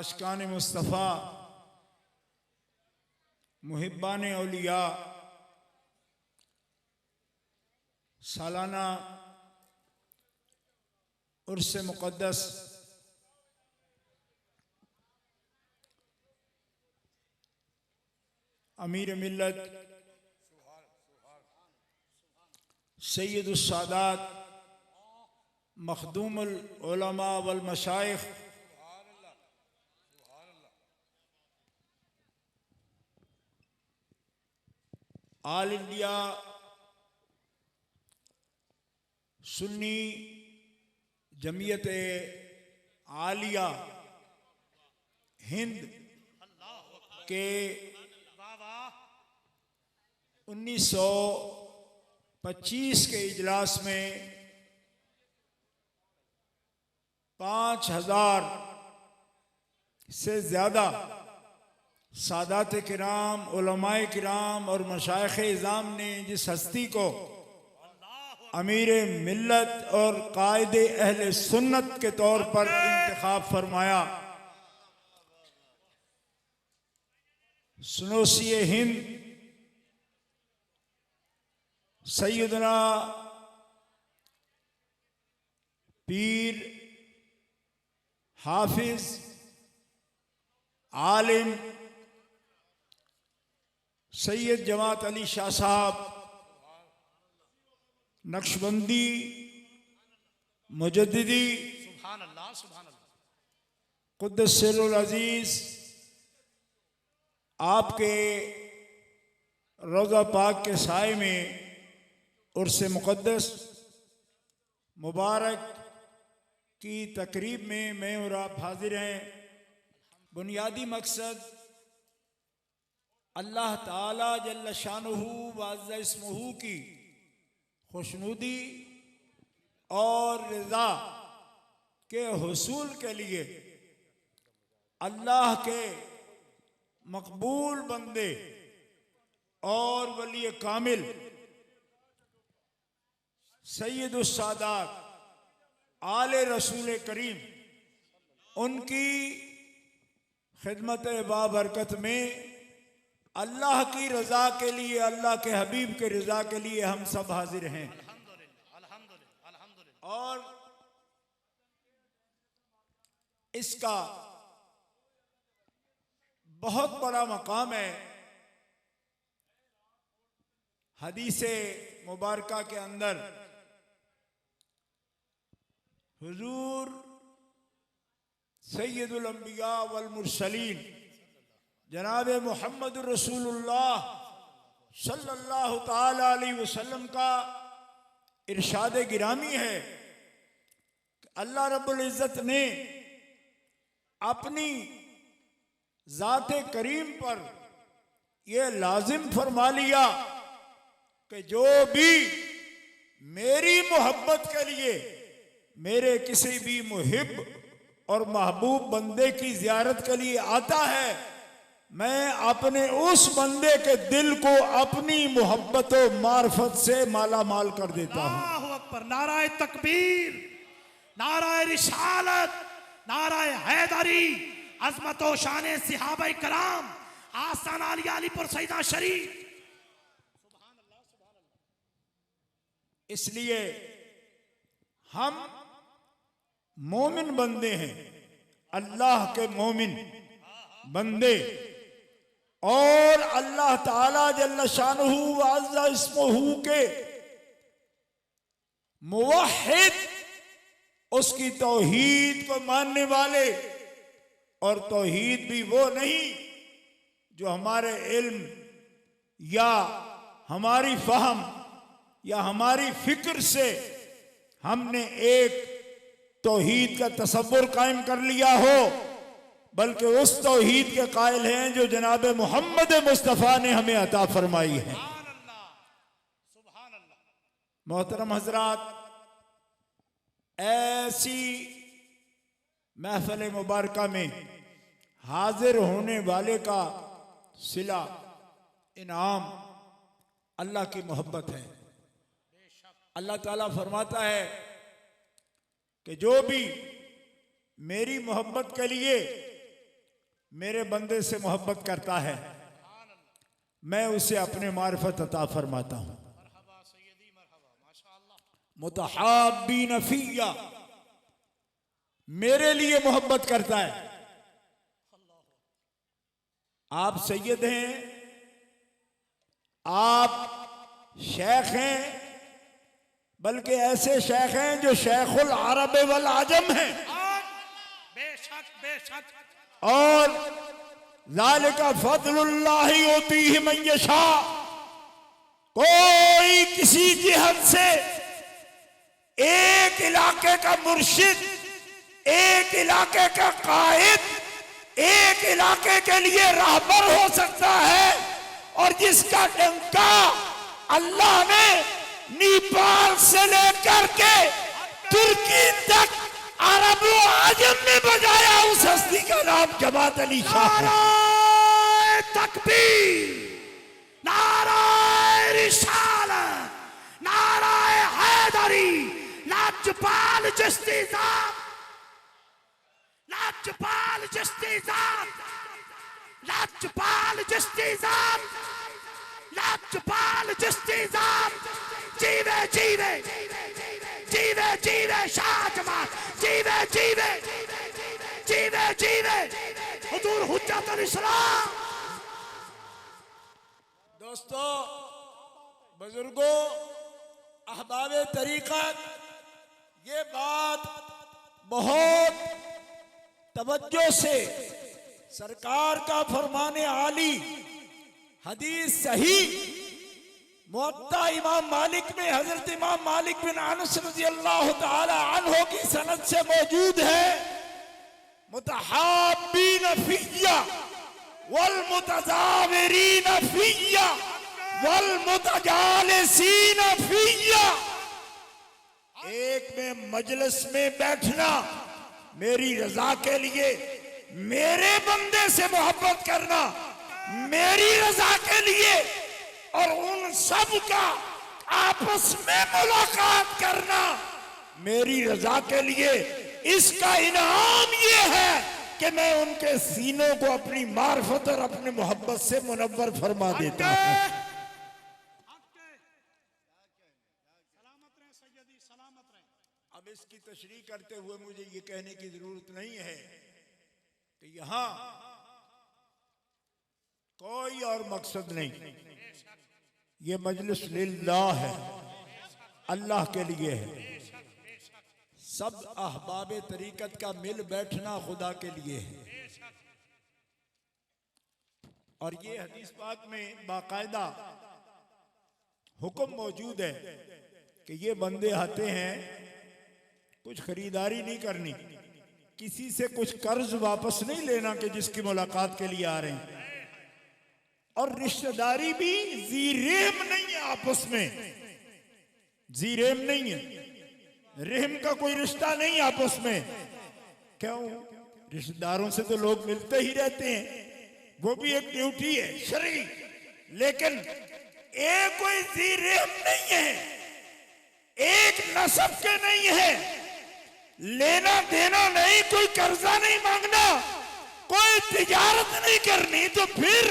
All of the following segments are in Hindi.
आशिकान मुस्तफ़ा, मुहिब्बान औलिया सालाना उर्स मुक़द्दस अमीर मिल्लत सैयदुस सादात मखदूमुल उलमा वल मशाइख ऑल इंडिया सुन्नी जमीयत आलिया हिंद के 1925 के इजलास में 5000 से ज़्यादा सादात किराम, उलमाए किराम और मशाइख इज़ाम ने जिस हस्ती को अमीर मिल्लत और कायदे अहले सुन्नत के तौर पर इंतखाब फरमाया, सुनोसी हिंद सैयदना पीर हाफिज आलिम सैयद जमात अली शाह साहब नक्शबंदी मुजद्दिदी क़ुद्दस सिर्रुल अज़ीज़ आपके रोज़ा पाक के साए में उर्स मुक़द्दस मुबारक की तकरीब में मैं और आप हाजिर हैं। बुनियादी मकसद अल्लाह ताला जल्ल शानुहु व अज़्ज़ इस्मुहु की खुशनुदी और रज़ा के हुसूल के लिए अल्लाह के मकबूल बंदे और वली कामिल सैयदुस सादात आले रसूल करीम उनकी खिदमत बाबरकत में अल्लाह की रज़ा के लिए, अल्लाह के हबीब के रज़ा के लिए हम सब हाजिर हैं। और इसका बहुत बड़ा मकाम है। हदीसे मुबारका के अंदर हुजूर सैयदुल अंबिया वल मुरसलीन जनाब मोहम्मद रसूलुल्लाह सल्लल्लाहु ताला अलैहि वसल्लम का इरशाद गिरामी है कि अल्लाह रब्बुल इज़्ज़त ने अपनी ज़ाते करीम पर यह लाजिम फरमा लिया कि जो भी मेरी मोहब्बत के लिए मेरे किसी भी मुहिब और महबूब बंदे की ज़ियारत के लिए आता है, मैं अपने उस बंदे के दिल को अपनी मोहब्बत और मार्फत से माला माल कर देता हूँ। अल्लाहु अकबर, नाराए तकबीर, नाराए रिसालत, नाराए हैदरी, अज़मत व शान सहाबाए कराम, आस्ताना आलिया अलीपुर सईदा शरीफ। इसलिए हम मोमिन बंदे हैं, अल्लाह के मोमिन बंदे, और अल्लाह ताला जल्ल शानुहु व अज़्ज़ इस्मुहु के मुवहिद, उसकी तौहीद को मानने वाले। और तौहीद भी वो नहीं जो हमारे इल्म या हमारी फहम या हमारी फिक्र से हमने एक तौहीद का तसव्वुर कायम कर लिया हो, बल्कि उस तौहीद के कायल हैं जो जनाब मोहम्मद मुस्तफ़ा ने हमें अता फरमाई है। मोहतरम हजरात, ऐसी महफिल मुबारका में हाजिर होने वाले का सिला इनाम अल्लाह की मोहब्बत है। अल्लाह ताला फरमाता है कि जो भी मेरी मोहब्बत के लिए मेरे बंदे से मोहब्बत करता है, मैं उसे अपने मारिफत अता फरमाता हूं। मुतहाब्बीन फिय्या, मेरे लिए मोहब्बत करता है। आप सैयद हैं, आप शेख हैं, बल्कि ऐसे शेख हैं जो शेखुल अरब वल आजम हैं। बेशक बेशक। और ज़ालिका फज़लुल्लाहि युतीहि मन यशा, कोई किसी जिहत से एक इलाके का मुर्शिद, एक इलाके का कायद, एक इलाके के लिए राहबर हो सकता है, और जिसका डंका अल्लाह ने नेपाल से लेकर के तुर्की तक अरब व आजम में बजाया, उस हस्ती का नाम जमात अली शाह है। नाराए तकबीर, नाराए रिसालत, नाराए हैदरी, लाजपाल चिश्ती साहब, लाजपाल चिश्ती साहब, लाजपाल चिश्ती साहब, लाजपाल चिश्ती साहब, जीवे जीवे जीवे जीवे शाह जमात, जीवे जीवे जीवे जीवे हुजूर हुज्जतुल इस्लाम। दोस्तों, बुजुर्गों, अहबाबे तरीक़त, ये बात बहुत तवज्जो से सरकार का फरमाने आली, हदीस सही मुअत्ता इमाम मालिक में हजरत इमाम मालिक बिन अनस रज़ी अल्लाह तआला अन्हु की सनद से मौजूद है। मुतहाब्बीन फिय्या वल मुतज़ाविरीन फिय्या वल मुतजालिसीन फिय्या, एक में मजलिस में बैठना मेरी रजा के लिए, मेरे बंदे से मोहब्बत करना मेरी रजा के लिए, और उन सब का आपस में मुलाकात करना मेरी रजा के लिए। इसका इनाम ये है कि मैं उनके सीनों को अपनी मार्फत और अपनी मोहब्बत से मुनव्वर फरमा देता हूं। अब इसकी तशरीह करते हुए मुझे ये कहने की जरूरत नहीं है कि यहां कोई और मकसद नहीं, ये मजलिस लिल्लाह है, अल्लाह के लिए है। सब अहबाबे तरीकत का मिल बैठना खुदा के लिए है। और ये हदीस पाक में बाकायदा हुक्म मौजूद है कि ये बंदे आते हैं, कुछ खरीदारी नहीं करनी, किसी से कुछ कर्ज वापस नहीं लेना कि जिसकी मुलाकात के लिए आ रहे हैं, और रिश्तेदारी भी जीरेम नहीं है, आपस में जीरेम नहीं है, रहम का कोई रिश्ता नहीं आपस में। क्यों? रिश्तेदारों से तो लोग मिलते ही रहते हैं, वो भी एक ड्यूटी है शरई, लेकिन एक कोई जीरेम नहीं है, एक नसब के नहीं है, लेना देना नहीं, कोई कर्जा नहीं मांगना, कोई तिजारत नहीं करनी, तो फिर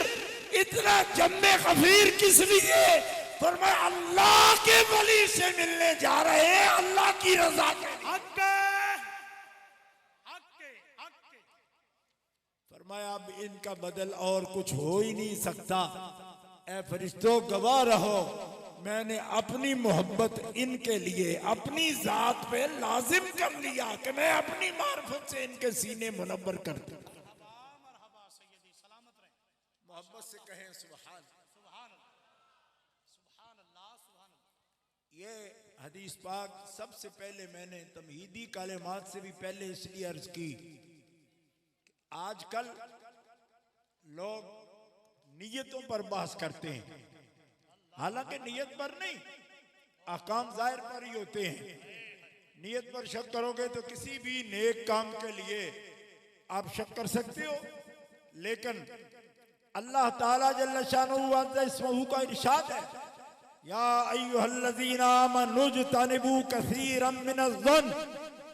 इतना जम्मे खफीर किस लिए? फरमाया अल्लाह के वली से मिलने जा रहे हैं, अल्लाह की रजा के लिए। फरमाया अब इनका बदल और कुछ हो ही नहीं सकता। ऐ फरिश्तों गवाह रहो, मैंने अपनी मोहब्बत इनके लिए अपनी जात पे लाजिम कर लिया कि मैं अपनी मार्फत से इनके सीने मुनव्वर कर दूं। मोहब्बत से कहें सुभान ये हदीस पाक सबसे पहले मैंने तमहीदी कालिमात से भी पहले इसलिए अर्ज की, आजकल लोग नियतों पर बहस करते हैं, हालांकि नियत पर नहीं, अहकाम जाहिर पर ही होते हैं। नियत पर शक करोगे तो किसी भी नेक काम के लिए आप शक कर सकते हो, लेकिन अल्लाह ताला जल्ल शानुहु अज़्ज़ा इस्मुहु का इरशाद है, या अय्युहल्लज़ीना आमनू इज्तनिबू कसीरम मिनज़्ज़न्न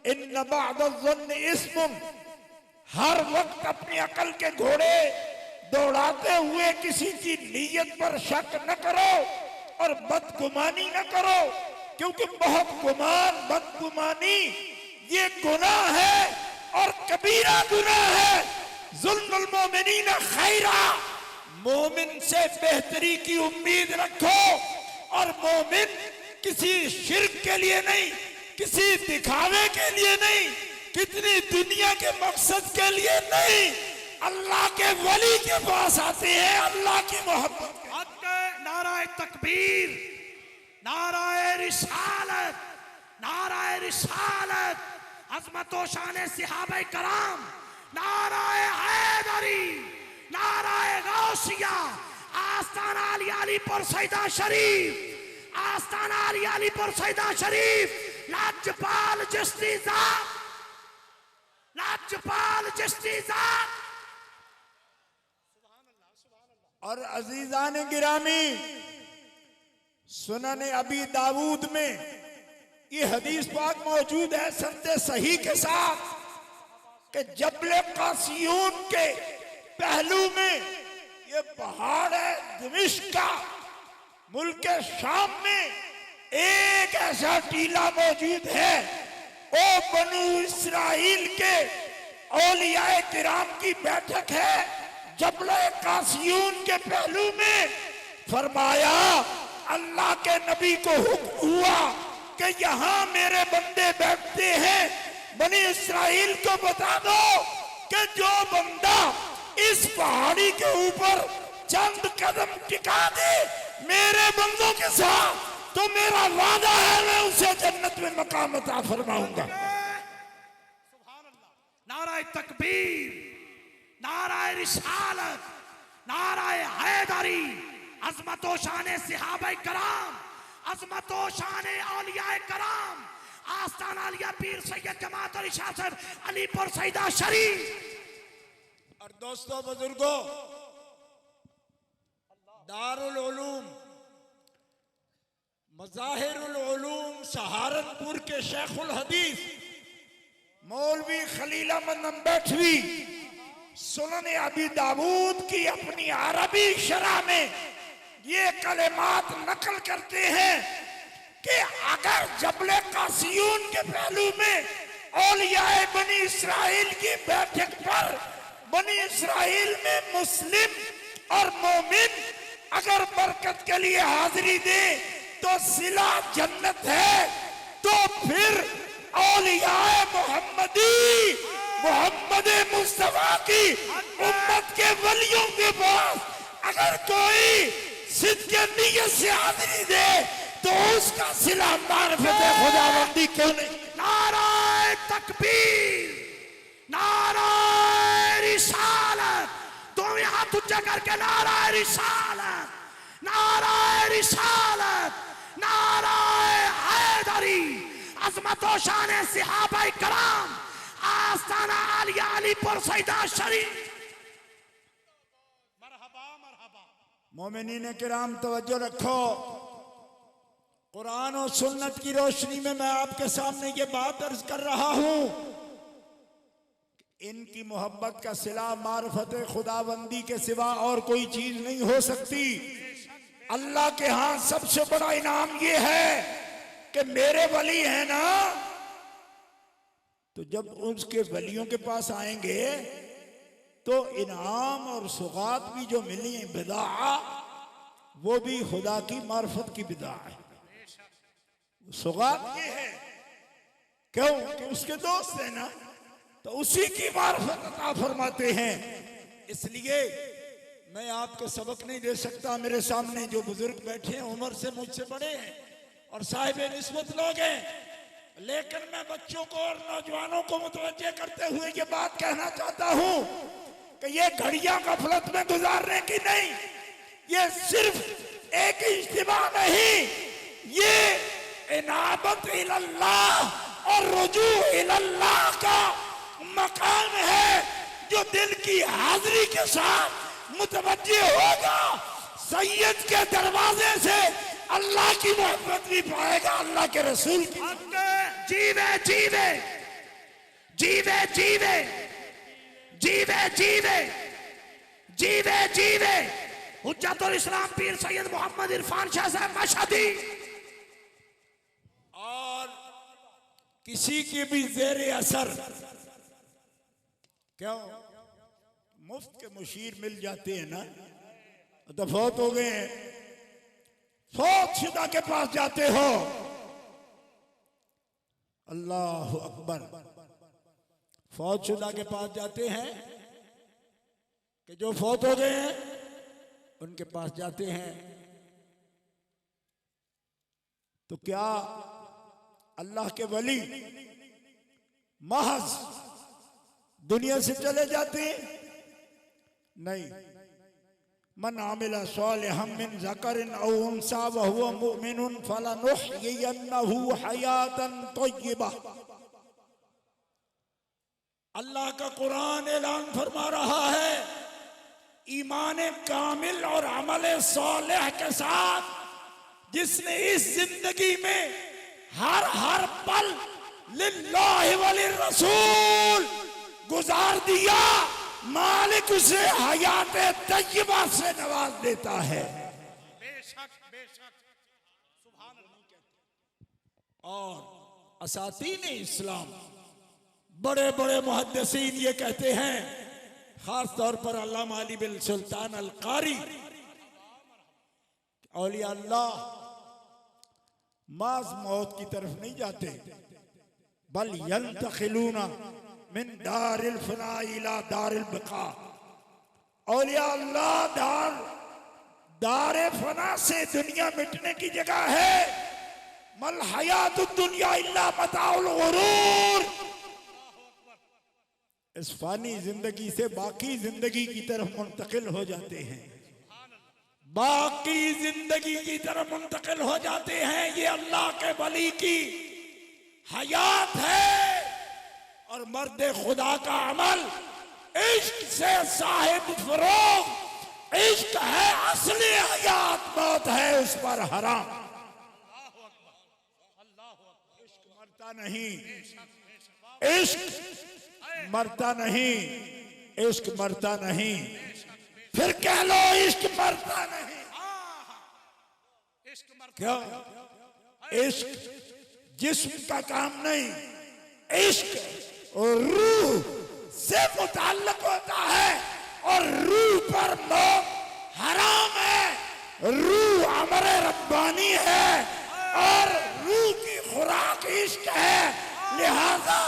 इन्न बअदज़्ज़न्नि इस्मुन, हर वक्त अपनी अकल के घोड़े दौड़ाते हुए किसी की नीयत पर शक न करो और बदगुमानी न करो, क्योंकि बहुत गुमान बदगुमानी ये गुनाह है और कबीरा गुनाह है। जुल्मुल मोमिनीन खैरा, मोमिन से बेहतरी की उम्मीद रखो और मोमिन किसी शिर्क के लिए नहीं, किसी दिखावे के लिए नहीं, कितनी दुनिया के मकसद के लिए नहीं, अल्लाह के वली के पास आते हैं अल्लाह की मोहब्बत। नाराए तकबीर, नाराए रिसालत, नाराए रिसालत, अज़मत व शान सहाबाए कराम, नाराए हैदरी, नाराए गौसिया, आस्ताना अली अलीपुर सैदा शरीफ, आस्ताना अली अलीपुर सैदा शरीफ, लाजपाल चिश्ती ज़ात, लाजपाल चिश्ती ज़ात। और अजीजान गिरामी, सुनन अबी दाऊद में ये हदीस पाक मौजूद है संदे सही के साथ कि जबले कासियून के पहलू में ये पहाड़ है दमिश्क का, मुल्क शाम में एक ऐसा टीला मौजूद है। ओ बनु इस्राइल के औलियाए किराम की बैठक है जबले कासियून के पहलू में। फरमाया अल्लाह के नबी को हुक्म हुआ कि यहाँ मेरे बंदे बैठते हैं, बनी इस्राइल को बता दो कि जो बंदा इस पहाड़ी के ऊपर चंद कदम टिका दे मेरे बंदों के साथ, तो मेरा वादा है मैं उसे जन्नत में मकाम अता फरमाऊंगा। नाराए तकबीर, नाराए रिसालत, नाराए हैदरी, अज़मत व शान सहाबाए कराम, अज़मत व शान औलियाए कराम, आस्ताना अलिया पीर सैयद जमात अली शाह साहब अलीपुर सैदा शरीफ। और दोस्तों बुजुर्गों, दारुल उलूम मज़ाहिरुल उलूम सहारनपुर के शेखुल हदीस मौलवी खलील अहमद नंबेठवी सुनन अबी दाऊद की अपनी अरबी शरह में ये कलेमात नकल करते हैं कि अगर जबले कासियून के पहलू में औलियाए बनी इस्राइल की बैठक पर बनी इस्राइल में मुस्लिम और मोमिन अगर बरकत के लिए हाजिरी दे तो सिला जन्नत है, तो फिर औलियाए मोहम्मदी मोहम्मद मुस्तफा की उम्मत के वलियों के पास अगर कोई सिद्क़े नियत से हाजिरी दे तो उसका सिला मार्फत खुदावंदी क्यों नहीं। नाराए तकबीर, नाराए रिसालत, तुम हाथ ऊंचा करके नाराए रिसालत, नाराए रिसालत, नाराए हैदरी, अज़मत व शान सहाबाए कराम, आस्ताना अलिया अलीपुर सैदा शरीफ। मरहबा मरहबा। मोमिनीन किराम तवज्जो रखो, कुरान और सुन्नत की रोशनी में मैं आपके सामने ये बात अर्ज कर रहा हूं, इनकी मोहब्बत का सिला मार्फत खुदाबंदी के सिवा और कोई चीज नहीं हो सकती। अल्लाह के हाथ सबसे बड़ा इनाम ये है कि मेरे वली है ना, तो जब उसके वलियों के पास आएंगे तो इनाम और सुगात भी जो मिली है बिदा, वो भी खुदा की मार्फत की बिदा है। सुगात ये है क्यों कि उसके दोस्त है ना, तो उसी की मार्फत अता फरमाते हैं। इसलिए मैं आपको सबक नहीं दे सकता, मेरे सामने जो बुजुर्ग बैठे हैं उम्र से मुझसे बड़े हैं और साहिब निस्बत लोग हैं, लेकिन मैं बच्चों को और नौजवानों को मुतवज्जे करते हुए ये बात कहना चाहता हूं कि ये घड़ियां गफलत में गुजारने की नहीं, ये सिर्फ एक इज्तिमा नहीं, ये इनाबत इल्लाह और रुजू इल्लाह का मकाम है। जो दिल की हाजिरी के साथ मुतवज्जे होगा सैयद के दरवाजे से अल्लाह की मोहब्बत भी पाएगा, अल्लाह के रसूल की। जीवे जीवे जीवे जीवे जीवे जीवे जीवे जीवे हुज्जतुल इस्लाम पीर सैयद मोहम्मद इरफान शाह साहब मशहदी। और किसी की भी जेर असर क्यों मुफ्त के मुशीर मिल जाते हैं ना, तो फौत हो गए हैं, फौत शुदा के पास जाते हो, अल्लाह अकबर, फौत शुदा के पास जाते हैं कि जो फौत हो गए हैं उनके पास जाते हैं, तो क्या अल्लाह के वली महज दुनिया से चले जाते हैं? नहीं। मन आमिला सालिहम मिन ज़करिन औ उन्सा व हुवा मुमिनुन फलनुहयियन्नहु हयातन तय्यिबा। अल्लाह का कुरान ऐलान फरमा रहा है, ईमान कामिल और अमल सालिह के साथ जिसने इस जिंदगी में हर पल लिल्लाहि वलिर्रसूल गुजार दिया, मालिक उसे हयात तय्यबा से नवाज देता है। बेशक बेशक सुभान अल्लाह। और असातीन इस्लाम बड़े बड़े मुहद्दिसीन ये कहते हैं, खास तौर पर अल्लामा अली बिन सुल्तान अल कारी, औलिया अल्लाह माज मौत की तरफ नहीं जाते, बल यंतखिलूना मिन दारिल फना इला दारिल बका। औलिया अल्लाह दारे फना से दुनिया मिटने की जगह है, मल हयातुद दुनिया इल्ला मताउल गुरूर। इस फानी जिंदगी से बाकी जिंदगी की तरफ मुंतकिल हो जाते हैं, बाकी जिंदगी की तरफ मुंतकिल हो जाते हैं। ये अल्लाह के वली की हयात है। और मर्द खुदा का अमल इश्क से साहिब फरोग, इश्क है असली हयात, मौत है उस पर हराम। इश्क मरता नहीं, इश्क मरता नहीं, इश्क मरता नहीं। फिर कह लो इश्क मरता नहीं। क्यों? इश्क जिस्म का काम नहीं, इश्क और रूह से मुताल्लक होता है, और रूह पर मौत हराम है। रूह अमर रब्बानी है और रूह की खुराक इश्क है, लिहाजा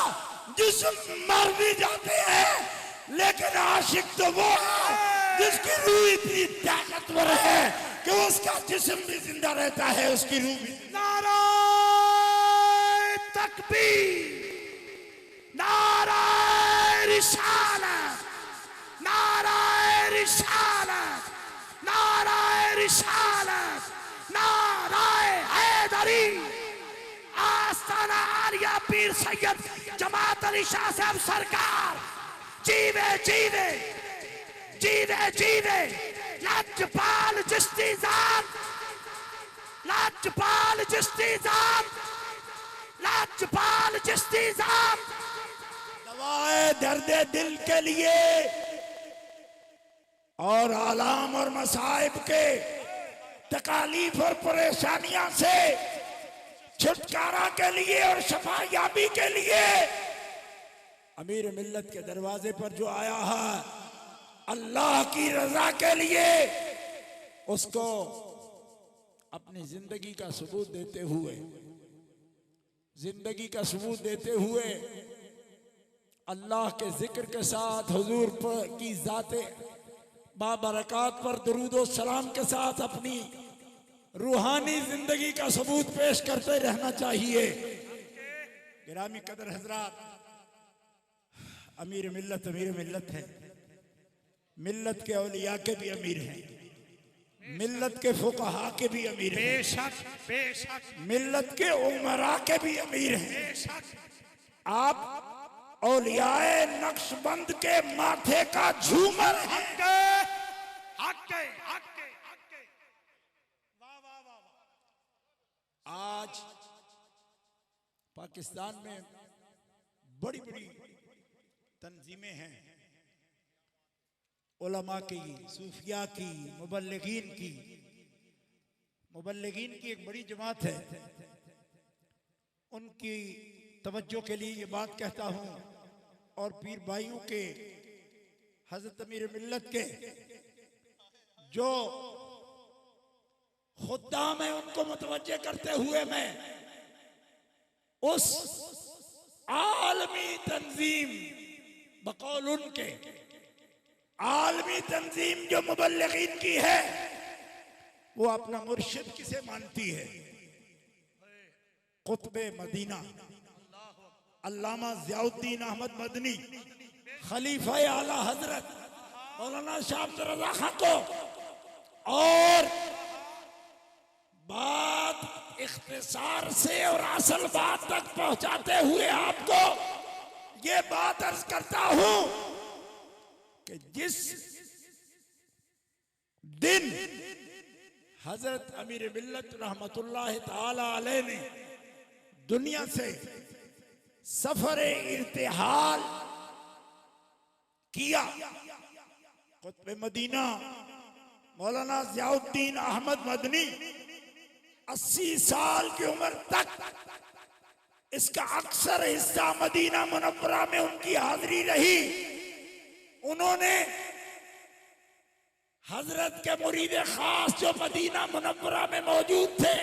जिस्म मर भी जाते हैं, लेकिन आशिक तो वो है जिसकी रूह इतनी ताकतवर है कि उसका जिस्म भी जिंदा रहता है, उसकी रूह भी। नाराए तकबीर, नाराए रिसालत, नाराए रिसालत, नाराए रिसालत, नाराए हैदरी। आस्ताना आलिया पीर सैयद जमात अली शाह साहब सरकार जीवे जीवे जीवे जीवे। लाजपाल चिश्ती जान, लाजपाल चिश्ती जान, लाजपाल चिश्ती जान। दवाए दर्द दिल के लिए और आलाम और मसाइब के तकालीफ और परेशानियां से छुटकारा के लिए और शफायाबी के लिए अमीर मिल्लत के दरवाजे पर जो आया है, अल्लाह की रजा के लिए, उसको अपनी जिंदगी का सबूत देते हुए, जिंदगी का सबूत देते हुए अल्लाह के जिक्र के साथ हुजूर की जाते बाबरकात पर दुरूद और सलाम के साथ अपनी रूहानी जिंदगी का सबूत पेश करते रहना चाहिए। गिरामी कदर हजरात, अमीर मिल्लत है, मिल्लत के औलिया के भी अमीर हैं, मिल्लत के फुकहा के भी अमीर हैं, बेशक बेशक, मिल्लत के उमरा के भी अमीर हैं। बेशक। आप औलियाए नक्शबंद के माथे का झूमर हैं। आज पाकिस्तान में बड़ी बड़ी तंजीमें हैं, उलमा की, सूफिया की, मुबल्लिगीन की एक बड़ी जमात है। उनकी तवज्जो के लिए ये बात कहता हूँ, और पीर भाइयों के, हजरत अमीर मिल्लत के जो खुद्दाम है उनको मुतवज्जे करते हुए मैं उस आलमी तंजीम, बकौल उनके आलमी तंजीम जो मुबल्लिगीन की है, वो अपना मुर्शिद किसे मानती है? कुतबे मदीना अल्लामा ज़ियाउद्दीन अहमद मदनी, खलीफा आला हजरत मौलाना शाह अब्दुल रज़ाक खां को। और बात इख्तिसार से और असल बात तक पहुंचाते हुए आपको ये बात अर्ज करता हूं कि जिस दिन हजरत अमीर मिल्लत रहमतुल्लाह ताला अलैह ने दुनिया से सफर इर्तिहाल किया, कुतुब मदीना मौलाना ज़ियाउद्दीन अहमद मदनी 80 साल की उम्र तक इसका अक्सर हिस्सा मदीना मुनव्वरा में उनकी हाजिरी रही। उन्होंने हजरत के मुरीद खास जो मदीना मुनव्वरा में मौजूद थे,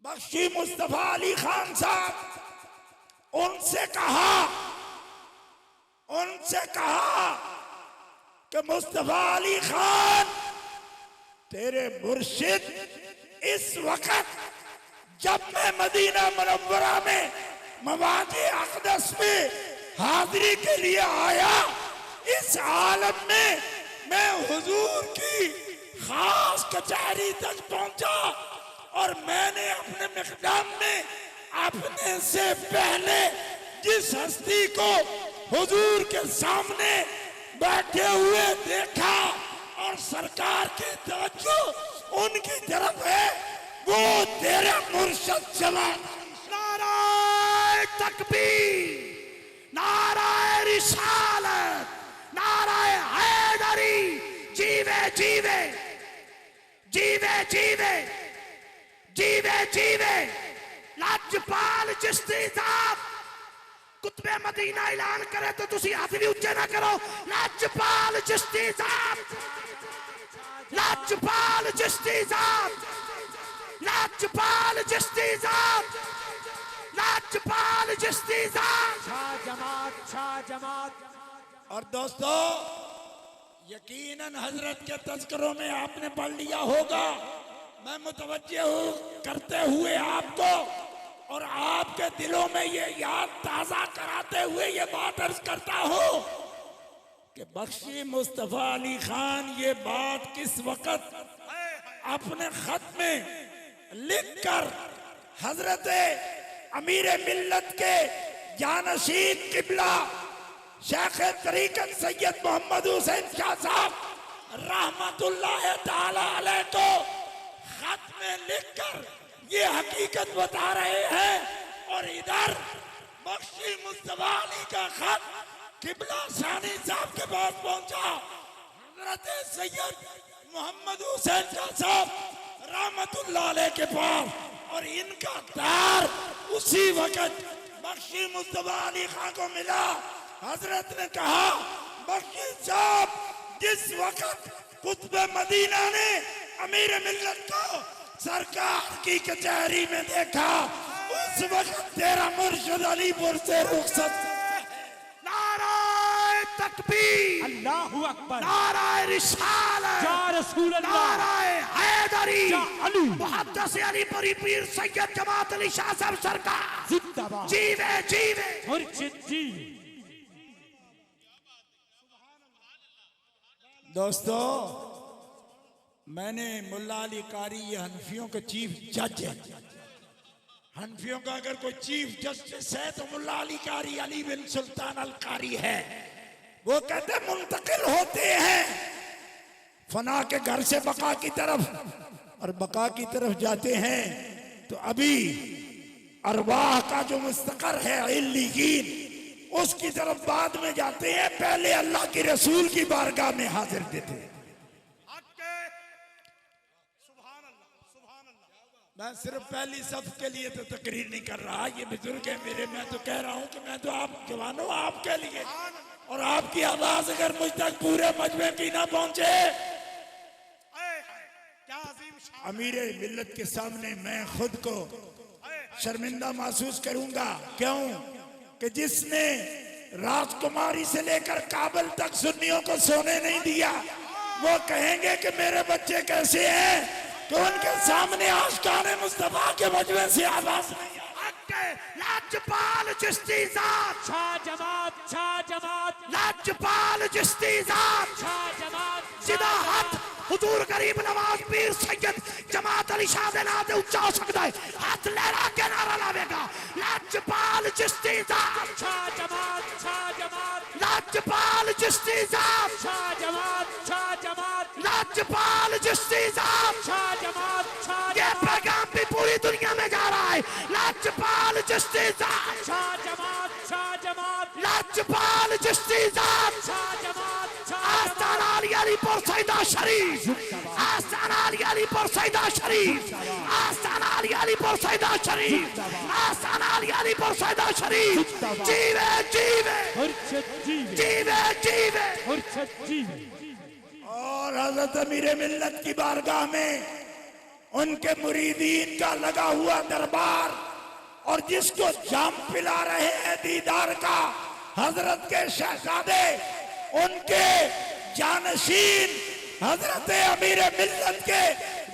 बख्शी मुस्तफा अली खान साहब, उनसे कहा कि मुस्तफा अली खान, तेरे मुर्शिद इस वक्त जब मैं मदीना मुनव्वरा में मवादी अक़दस में हाजिरी के लिए आया, इस आलम में मैं हुजूर की खास कचहरी तक पहुंचा और मैंने अपने मिक़दाम में अपने से पहले जिस हस्ती को हुजूर के सामने बैठे हुए देखा और सरकार की तवज्जो उनकी तरफ है, वो तेरे मुर्शिद जवान। नाराए तकबीर, नाराए रिसालत, नाराए हैदरी, जीवे जीवे जीवे जीवे जीवे जीवे लाजपाल चिश्ती साहब। कुतबे मदीना ऐलान करे तो तुसी हाथ भी ऊंचे ना करो। लाजपाल चिश्ती साहब, लाजपाल चिश्ती साहब, लाजपाल चिश्ती साहब, लाजपाल चिश्ती साहब। शाह जमात। और दोस्तों, यकीनन हजरत के तज़किरों में आपने पढ़ लिया होगा। मैं मुतवज्जे करते हुए आपको और आपके दिलों में ये याद ताजा कराते हुए ये बात अर्ज करता हूं कि बख्शी मुस्तफा अली खान ये बात किस वक्त अपने खत में लिखकर हजरत अमीर मिल्लत के जानशीन किबला शेख तरीकत सैयद मोहम्मद हुसैन शाह साहब रहमतुल्लाह ताला अलैह को खत में लिखकर ये हकीकत बता रहे हैं। और इधर बख्शी मुस्तफा अली का खत किबला सानी साहब के पास पहुंचा, हजरत सैयद मोहम्मद हुसैन शाह साहब रहमतुल्लाह अलैह के पास, और इनका तार उसी वक्त बख्शी मुस्तफा अली खान को मिला। हजरत ने कहा, बख्शी साहब, जिस वक्त कुतुब मदीना ने अमीर मिल्लत को सरकार की कचहरी में देखा, उस वक्त तेरा मुर्शिद अलीपुर से रुखसत। नाराए तकबीर, अल्लाहु अकबर, नाराए रिसालत, या रसूल अल्लाह, नाराए हैदरी, या अली, मुहद्दिस अलीपुरी पीर सैयद जमात अली शाह साहब सरकार जिंदाबाद। जीवे जीवे मुर्शिद जी। दोस्तों, मैंने मुल्ला अली कारी, ये हनफियों के चीफ जज है। हनफियों का अगर कोई चीफ जस्टिस है तो मुल्ला अली कारी, अली बिन सुल्तान अल कारी है। वो कहते मुंतकिल होते हैं फना के घर से बका की तरफ, और बका की तरफ जाते हैं तो अभी अरवाह का जो मुस्तकर है इल्लीगीन, उसकी तरफ बाद में जाते हैं, पहले अल्लाह के रसूल की बारगाह में हाजिर देते हैं। मैं सिर्फ पहली सफ के लिए तो तकरीर नहीं कर रहा, ये बुजुर्ग है मेरे, मैं तो कह रहा हूँ कि मैं तो आप जवानों आपके लिए, और आपकी आवाज अगर मुझ तक पूरे मजमे की ना पहुंचे, अमीर मिल्लत के सामने मैं खुद को शर्मिंदा महसूस करूंगा। क्यों कि जिसने राजकुमारी से लेकर काबल तक सुन्नियों को सोने नहीं दिया, वो कहेंगे कि मेरे बच्चे कैसे हैं, कि उनके सामने आशिकाने मुस्तफा के मजमे से आवाज नहीं। लाजपाल चिश्ती ज़ात, शाह जमात लाजपाल चिश्ती ज़ात, शाह जमात सीधा हाथ हुजूर गरीब नवाज पीर सैयद जमात अली शाह दे नाम ते ऊंचा हो सकता है, हाथ लहरा के नारा लावेगा। लाजपाल चिश्ती ज़ात, शाह जमात लाजपाल चिश्ती ज़ात, शाह जमात लाजपाल चिश्ती ज़ात। शाह जमात ये पैगाम भी पूरी दुनिया में जा रहा है। लाजपाल चिश्ती ज़ात, शाह जमात लाजपाल चिश्ती ज़ात। शाह जमात आस्ताना अली अलीपुर सैदा शरीफ, आस्ताना अली अलीपुर सैदा शरीफ, आस्ताना अली अलीपुर सैदा शरीफ, आस्ताना अली अलीपुर सैदा शरीफ। जीवे जीवे जीवे जीवे। और हजरत अमीर मिल्लत की बारगाह में उनके मुरीदीन का लगा हुआ दरबार, और जिसको जाम पिला रहे हैं दीदार का हजरत के शहजादे, उनके जानशीन हजरत अमीर मिल्लत के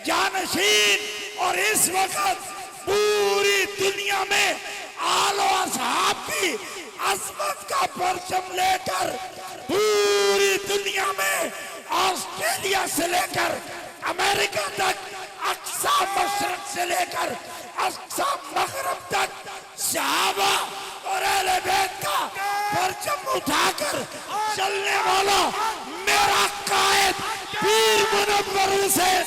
जानशीन। और इस वक्त पूरी दुनिया में आलो असहाब की अजमत का परचम लेकर पूरी दुनिया में ऑस्ट्रेलिया से लेकर अमेरिका तक, अक्सा मशरक से लेकर अक्सा मगरब तक सहाबा और अहले बैत का परचम उठाकर चलने वाला मेरा कायद पीर मुनव्वर हुसैन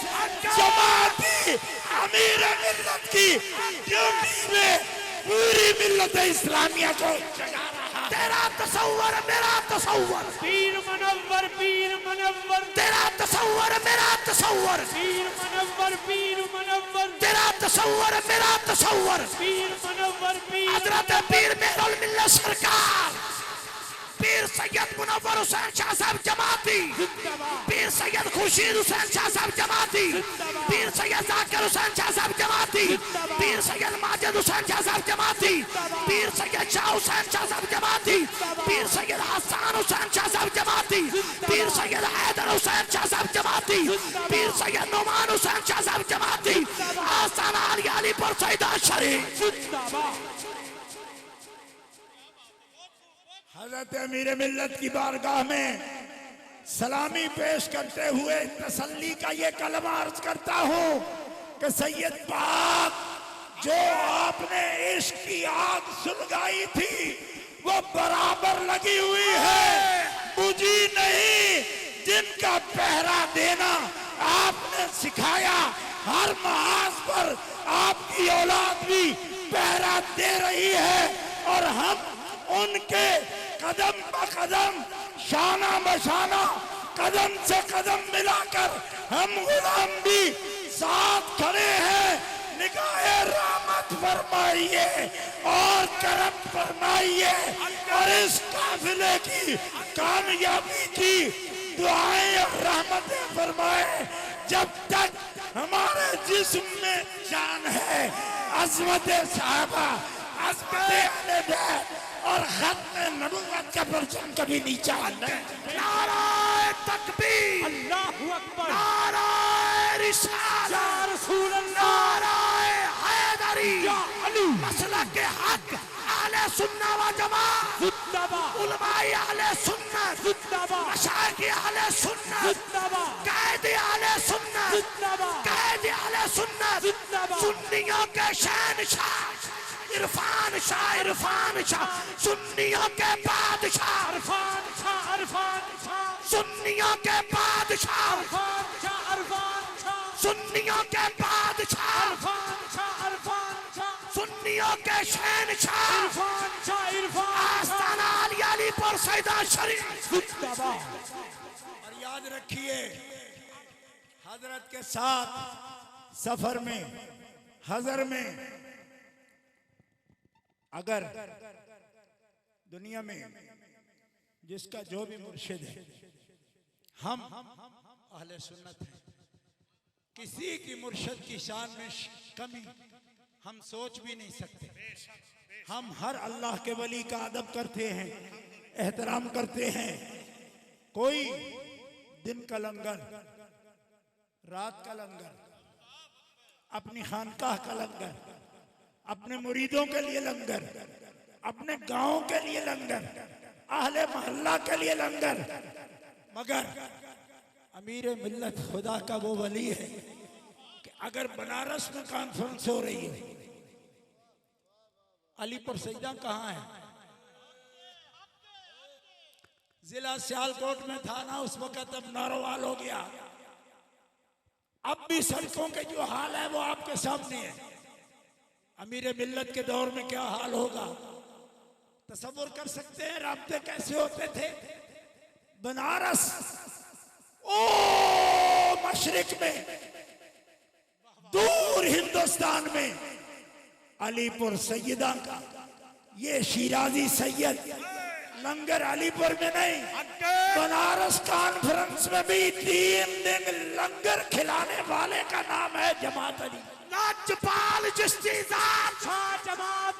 जमाती अमीर मिल्लत की ड्यूटी में पूरी मिल्लत इस्लामिया को जगा रहा। तेरा तसव्वुर मेरा तसव्वुर, पीर मुनव्वर तेरा तसव्वुर मेरा तसव्वुर, पीर मुनव्वर तेरा तसव्वुर मेरा तसव्वुर। पीर मुनव्वर हजरत पीर मेरुल मिल्लत सरकार पीर सैयद मुनव्वर हुसैन शाह साहब जमाती, पीर सैयद खुर्शीद हुसैन शाह साहब जमाती, पीर सैयद जाकिर हुसैन शाह साहब जमाती, पीर सैयद माजिद हुसैन शाह साहब जमाती, पीर सैयद शाह हुसैन शाह साहब जमाती, पीर सैयद हसन हुसैन शाह साहब जमाती, पीर सैयद हैदर हुसैन शाह साहब जमाती, पीर सैयद नुमान हुसैन शाह साहब जमाती। आस्ताना अली अलीपुर सैदा शरीफ। हजरत अमीर मिल्लत की बारगाह में सलामी पेश करते हुए तसल्ली का ये कलमा अर्ज करता हूँ कि सैयद पाक, जो आपने इश्क की आग सुलगाई थी वो बराबर लगी हुई है, बुझी नहीं। जिनका पहरा देना आपने सिखाया, हर महाज पर आपकी औलाद भी पहरा दे रही है, और हम उनके कदम ब कदम, शाना बशाना, कदम से कदम मिलाकर हम गुलाम भी साथ खड़े हैं। निगाहे रहमत फरमाइए और करम फरमाइए, और इस काफिले की कामयाबी की दुआएं और रहमतें फरमाए। जब तक हमारे जिस्म में जान है, अज़मत साहबा, अज़मत अहले बैत और खत्म नबुव्वत का परचम कभी नीचा नहीं। नाराए तकबीर, अल्लाहु अकबर, नाराए रिसालत, या रसूल अल्लाह, नाराए हैदरी, या अली, मसलक के हक अहले सुन्नत व जमात, जिंदाबाद, उलमाए अहले सुन्नत, जिंदाबाद, मशाइख अहले सुन्नत, जिंदाबाद, कायदे अहले सुन्नत, जिंदाबाद, कायदे अहले सुन्नत, जिंदाबाद, सुन्नियों के शहंशाह इरफान शाह, सुन्नियों के बादशाह, अरफान शाह, सुन्नियों के बादशाह, अरफान शाह, सुन्नियों के बादशाह, अरफान शाह, सुन्नियों के के शहनशाह इरफान शाह इरफान शाह आस्ताना आलिया अलीपुर सैदा शरीफ जिंदाबाद और याद रखिए हजरत के साथ सफर में हजर में अगर दुनिया में जिसका जो भी मुर्शिद है, हम अहले सुन्नत हैं, किसी की मुर्शिद की शान में कमी हम सोच भी नहीं सकते। हम हर अल्लाह के वली का अदब करते हैं, एहतराम करते हैं। कोई दिन का लंगर, रात का लंगर, अपनी खानकाह का लंगर, अपने मुरीदों के लिए लंगर, अपने गांव के लिए लंगर, अहले मोहल्ला के लिए लंगर, मगर अमीर मिल्लत खुदा का वो वली है कि अगर बनारस में कॉन्फ्रेंस हो रही है, अलीपुर सैदा कहाँ है? जिला सियालकोट में था ना उस वक्त, अब नारोवाल हो गया। अब भी सड़कों के जो हाल है वो आपके सामने है। अमीर मिल्लत के दौर में क्या हाल होगा तसव्वुर कर सकते हैं? राब्ते कैसे होते थे? बनारस ओ मशरिक में, दूर हिंदुस्तान में अलीपुर सैयदा का ये शिराजी सैयद लंगर अलीपुर में नहीं, बनारस कॉन्फ्रेंस में भी 3 दिन लंगर खिलाने वाले का नाम है जमात अली। लाजपाल चिश्ती जात शाह जमात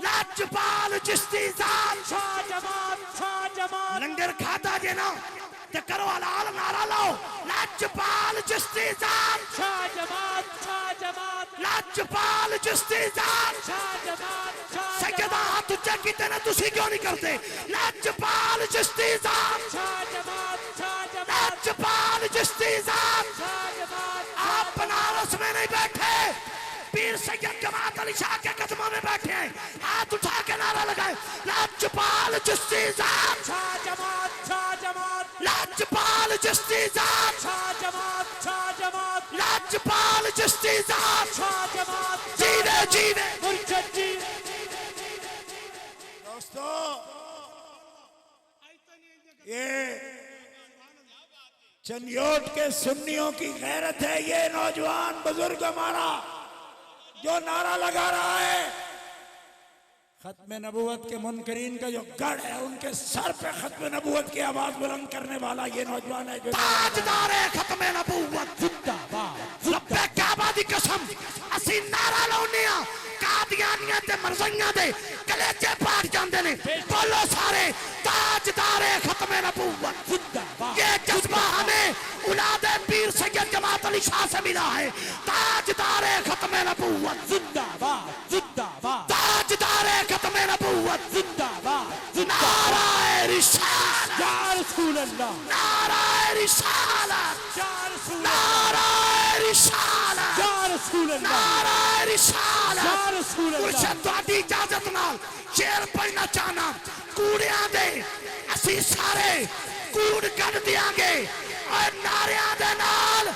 लाजपाल चिश्ती जात शाह जमात लंगर खाता जे ना ते करो हलाल नारा लाओ। लाजपाल चिश्ती जात शाह जमात लाजपाल चिश्ती जात सैयदा हाथ ऊंचा कीते ना, तुसी क्यों नहीं करते? लाजपाल चिश्ती जात लाजपाल चिश्ती जात। आप बनारस में नहीं बैठे, पीर सैयद जमात अली शाह के कदमों में बैठे हैं। हाथ उठा के नारा लगाए, लाजपाल चिश्ती जात लाजपाल चिश्ती जात लाजपाल चिश्ती जात। जीवे जीवे दोस्तों, ये चंदियोट के सुन्नियों की गैरत है। ये नौजवान बुजुर्ग हमारा जो नारा लगा रहा है, खत्म नबूवत के मुनकरीन का जो गढ़ है उनके सर पे खत्म नबूवत की आवाज बुलंद करने वाला ये नौजवान है जो ताजदार है खत्म नबूवत लब्बे काबा दी कसम असी नारा लाउने आ। कादियानियां ते मरज़ियां दे कलेजे पाट जांदे ने। बोलो सारे, ताजदार है खत्म नबूवत। ये जज्बा हमें औलाद पीर सैयद जमात अली शाह से मिला है। ताजदार है खत्म नबूवत ताजदार है खत्म नबूवत। नाराए रिसालत या रसूल अल्लाह नाराए रिसालत नाराए रिसालत या रसूल अल्लाह नाराए रिसालत। या रसूल अल्लाह मुर्शद तुहाडी इजाजत नाल शेर पढ़ना चाहना। कूड़ियां दे असी सारे कूड़ कढ दियांगे और नारियां दे नाल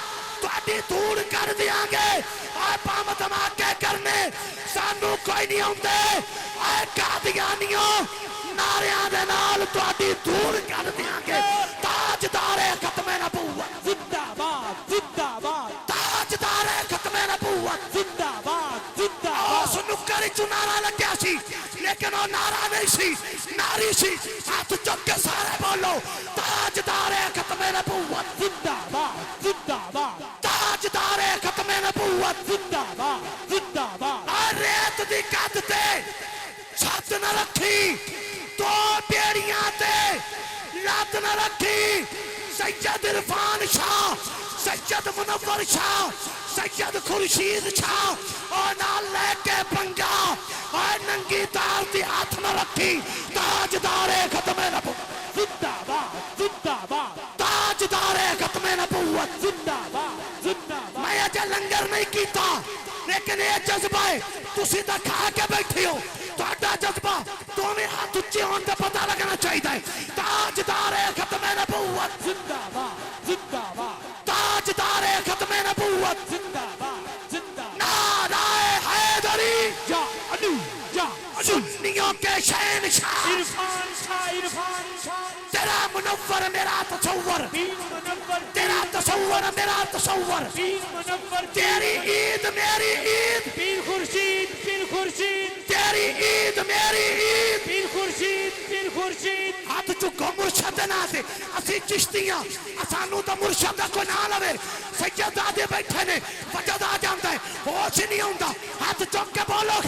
तुहाडी धूड़ कर दियांगे। और बम धमाके करने सानू कोई नहीं आउंदे। और कादियानियों नारियां दे नाल तुहाडी धूड़ कर दियांगे। ताजदार है खत्म नबूवत ताजदार है खत्म नबूवत। उस नुक्कर चु नारा लग्या सी, लेकिन वो नारा नहीं सी, नारी सी। हाथ चुक के सारे बोलो, ताजदार है खत्म नबूवत ताजदार है खत्म नबूवत। रेत दी कद ते छत न रखी, 2 बेड़ियां ते लत न रखी। सैयद इरफान शाह, सैयद मुनव्वर शाह, सैयद खुर्शीद शाह और नाल लेके पंगा और नंगी तार दी हाथ न रखी। ताजदार है खत्म नबूवत ताजदार है खत्म नबूवत। मैं अजे लंगर नहीं कीता, लेकिन ये जज्बा है। तुसी तो खा के बैठे हो, तुहाडा जज्बा दोवें हाथ उच्चे होने का पता लगना चाहिए। ताजदार है खत्म नबूवत ताजदार है खत्म नबूवत। नाराए हैदरी शाह, इरफान शाह, इरफान शाह, तेरा मुनव्वर मेरा तसव्वुर, पीर मुनव्वर, तेरा तसव्वुर मेरा तसव्वुर, पीर मुनव्वर, तेरी ईद मेरी ईद, पीर खुर्शीद, पीर खुर्शीद, तेरी ईद मेरी ईद। पीर खुर्शीद, पीर खुर्शीद। हाथ चुको मुर्शद ना से असी चिश्तियां सानू तो मुर्शद को ना लवे सैयदादे बैठे ने वजद आ जाता है होश नहीं आंदा हाथ चुक के बोलो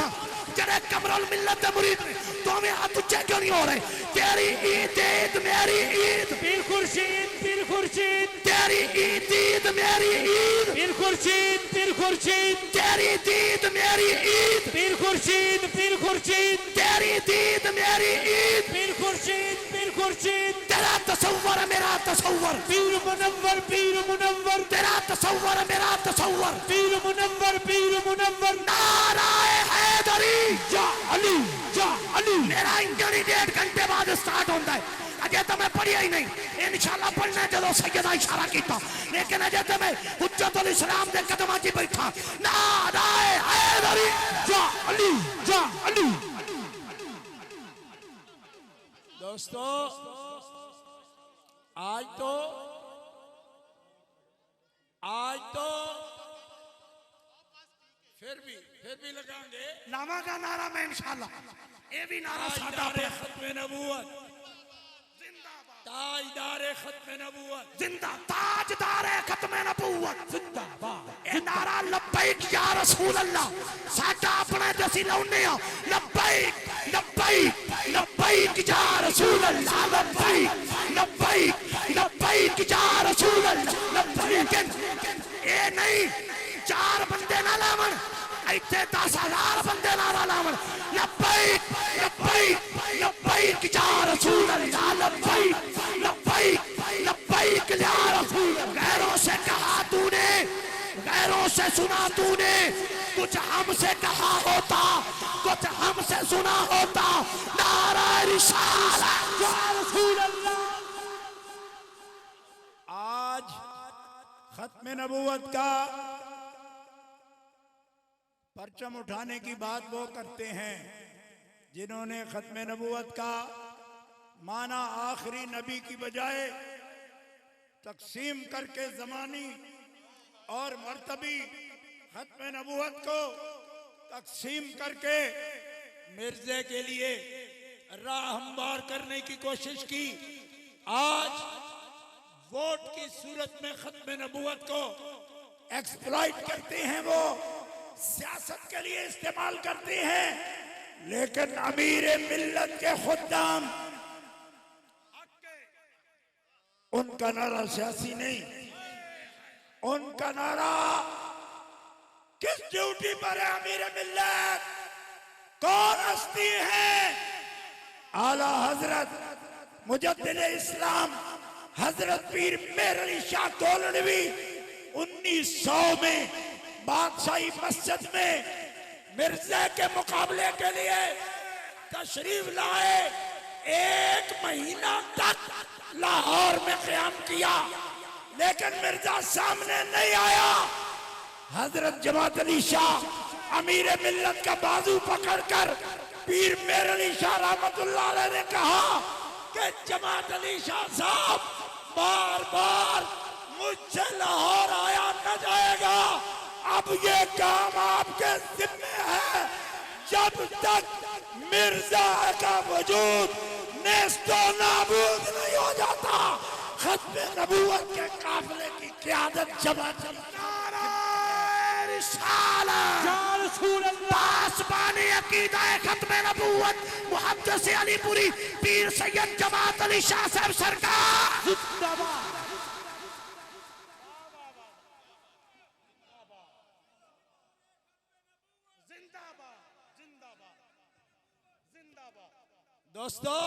जरे कमरुल मिल्लत दे मुरीद तो में हाथ ऊंचे क्यों नहीं हो रहे तेरी ईद ईद मेरी ईद पीर खुर्शीद, पीर खुर्शीद, तेरी ईद ईद मेरी ईद पीर खुर्शीद, पीर खुर्शीद, तेरी ईद मेरी ईद पीर खुर्शीद, पीर खुर्शीद, तेरी ईद मेरी ईद पीर खुर्शीद, पीर खुर्शीद। तेरा तसव्वुर मेरा तसव्वुर पीर मुनव्वर, पीर मुनव्वर, तेरा तसव्वुर मेरा तसव्वुर पीर मुनव्वर, पीर मुनव्वर। नाराए हैदरी या अली, या अली। मेरा इंजन ही 1.5 घंटे बाद स्टार्ट होता है अजय तो मैं पढ़िया ही नहीं इंशाल्लाह पढ़ना जो सैयदा इशारा किया लेकिन अजय तो मैं हुज्जतुल इस्लाम के कदम च बैठा नाराए हैदरी या अली, या अली। दोस्तों आज तो फिर भी लगाएंगे नामा का नारा में इंशाल्लाह ये भी नारा सादा ताजदारे खत्म नबूवत, ताजदारे खत्म नबूवत, जिंदा ताजदारे खत्म नबूवत जिंदाबाद। ए नारा लब्बैक या रसूल अल्लाह साडा अपने दसी लाउने आ लब्बैक लब्बैक लब्बैक या रसूल अल्लाह लब्बैक लब्बैक लब्बैक या रसूल अल्लाह लब्बैक लेकिन ए नहीं 4 बंदे ना लावन इतने 10,000 बंदे नारा लावन लब्बैक लब्बैक लब्बैक या रसूल अल्लाह लब्बैक लब्बैक लब्बैक या रसूल गैरों से कहा तूने गैरों से सुना तूने कुछ हमसे कहा होता कुछ हमसे सुना होता नारा रिसालत या रसूल अल्लाह। आज खत्म नबूवत का परचम उठाने की बात वो करते हैं जिन्होंने खत्म नबूवत का माना आखिरी नबी की बजाय तकसीम करके ज़मानी और मर्तबी खत्म नबूवत को तकसीम करके मिर्जे के लिए राह हमवार करने की कोशिश की। आज वोट की सूरत में खत्म नबूवत को एक्सप्लॉइट करते हैं, वो सियासत के लिए इस्तेमाल करते हैं। लेकिन अमीर मिल्लत के खुद्दाम उनका नारा सियासी नहीं, उनका नारा किस ड्यूटी पर है अमीर मिल्लत, कौन हस्ती है? आला हजरत मुजद्दिद इस्लाम हजरत पीर मेहर अली शाह दौलवी 1900 में बादशाही मस्जिद में मिर्जा के मुकाबले के लिए तशरीफ लाए। 1 महीना तक लाहौर में क़याम किया लेकिन मिर्जा सामने नहीं आया। हजरत जमात अली शाह अमीर मिल्लत का बाजू पकड़कर पीर मेहर अली शाह रहमतुल्लाह अलैह ने कहा कि जमात अली शाह साहब बार बार मुझसे लाहौर आया न जाएगा, अब ये काम आपके जिम्मे है। जब तक मिर्जा का वजूद नेस्तो नाबूद नहीं हो जाता खत्म नबूवत के काफिले की क़यादत जमात या रसूल अल्लाह। पासबानी अकीदा खत्म नबूवत मुहद्दिस अलीपुरी पीर सैयद जमात अली शाह साहब सरकार जिंदाबाद। दोस्तों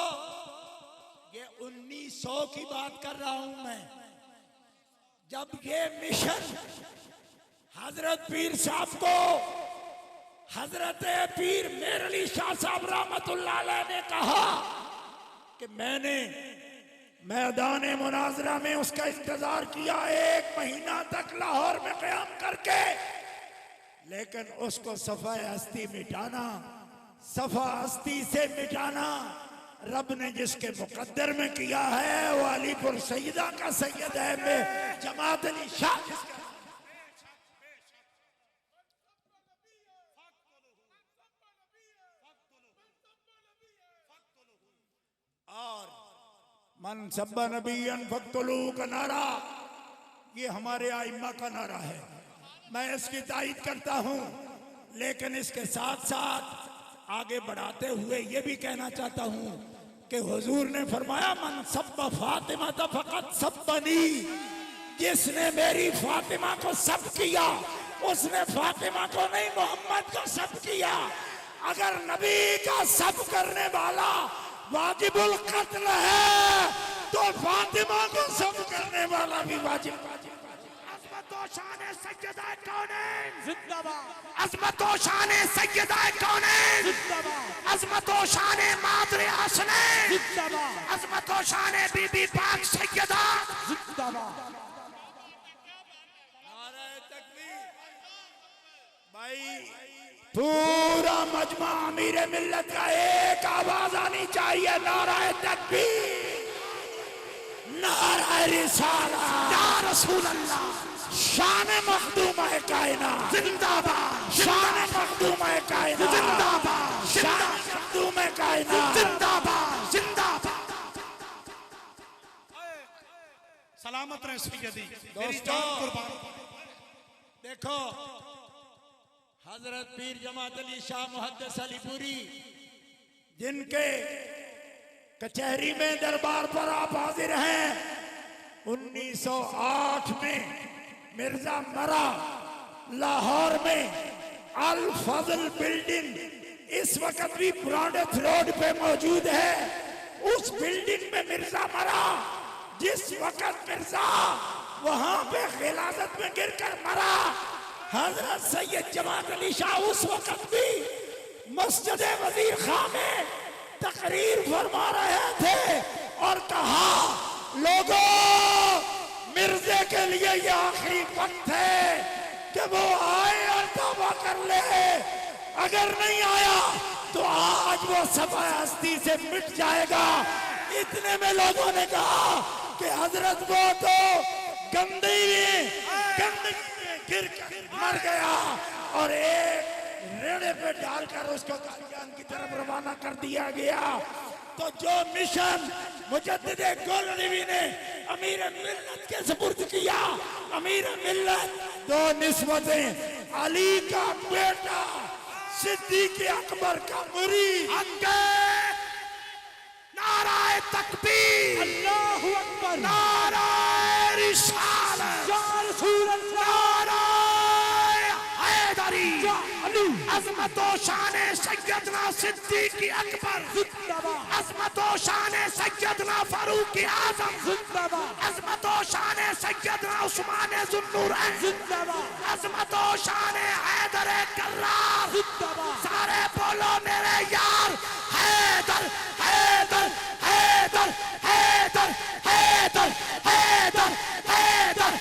ये 1900 की बात कर रहा हूं मैं, जब ये मिशन हजरत पीर साहब को हजरत पीर मेहर अली शाह साहब रहमतुल्लाह अलैह ने कहा कि मैंने मैदान मुनाजरा में उसका इंतजार किया 1 महीना तक लाहौर में क़याम करके, लेकिन उसको सफ़ा हस्ती मिटाना, सफ़ा हस्ती से मिटाना रब ने जिसके मुकद्दर में किया है वो अलीपुर सैयदा का सैयद है में जमात अली शाह। और मन सब्बा नबीयन फक्तुलू का नारा ये हमारे आइम्मा का नारा है। मैं इसकी तायीद करता हूं, लेकिन इसके साथ साथ आगे बढ़ाते हुए ये भी कहना चाहता हूं कि हुजूर ने फरमाया मन सब्बा फातिमा तो फकत सब्बनी, जिसने मेरी फातिमा को सब किया उसने फातिमा को नहीं मोहम्मद को सब किया। अगर नबी का सब करने वाला वाजिबुल कत्ल है तो फातिमा को सब करने वाला भी वाजिब। अज़मत व शान सैयदा कौनैन जिंदाबाद, अज़मत व शान सैयदा कौनैन जिंदाबाद, अज़मत व शान मादरे हसनैन जिंदाबाद, अज़मत व शान बीबी पाक सैयदा जिंदाबाद। भाई पूरा मजमा अमीर मिल्लत का एक आवाज आनी चाहिए, नाराए तकबीर, नाराए रिसालत, या रसूल अल्लाह, शान मखदूमा है कायनात जिंदाबाद, शान मखदूमा है कायनात जिंदाबाद, शान मखदूमा है कायनात जिंदाबाद, जिंदाबाद। सलामत रहे सैयदी, मेरी जान कुर्बान। देखो हजरत पीर जमात अली शाह मुहद्दिस अलीपुरी जिनके कचहरी में दरबार पर आप हाजिर हैं, 1908 में मिर्जा मरा लाहौर में अल फजल बिल्डिंग इस वक्त भी ब्रॉडथ रोड पे मौजूद है। उस बिल्डिंग में मिर्जा मरा, जिस वक्त मिर्जा वहां पे खिलाफत में गिरकर मरा, हजरत सैयद जमात अली शाह उस वक्त भी मस्जिद वजीर खां में तकरीर फरमा रहे थे और कहा लोगों मिर्जे के लिए यह आखिरी वक्त है कि वो आए और तौबा कर ले, अगर नहीं आया तो आज वो सफा हस्ती से मिट जाएगा। इतने में लोगों ने कहा कि हजरत वो तो गंदगी में गिर कर मर गया और एक रेड़े पे डालकर उसको कादियान की तरफ रवाना कर दिया गया। तो जो मिशन मुजद्दिद गोलनबी ने अमीर मिल्लत के सुपुर्द किया, अमीर मिल्लत दो निस्बतें, अली का बेटा सिद्दीक अकबर का मुरीद। नाराए तकबीर, अल्लाहु अकबर, नाराए रिसालत, या रसूल अल्लाह, नाराए हैदरी, या अली, अज़मत व शान सैयदना सिद्दीक अकबर जिंदाबाद, अज़मत व शान सैयदना फारूक आज़म जिंदाबाद, अज़मत व शान सैयदना उस्मान ज़ुन्नूरैन जिंदाबाद, अज़मत व शान हैदर कर्रार जिंदाबाद। सारे बोलो मेरे यार हैदर हैदर हैदर हैदर हैदर हैदर हैदर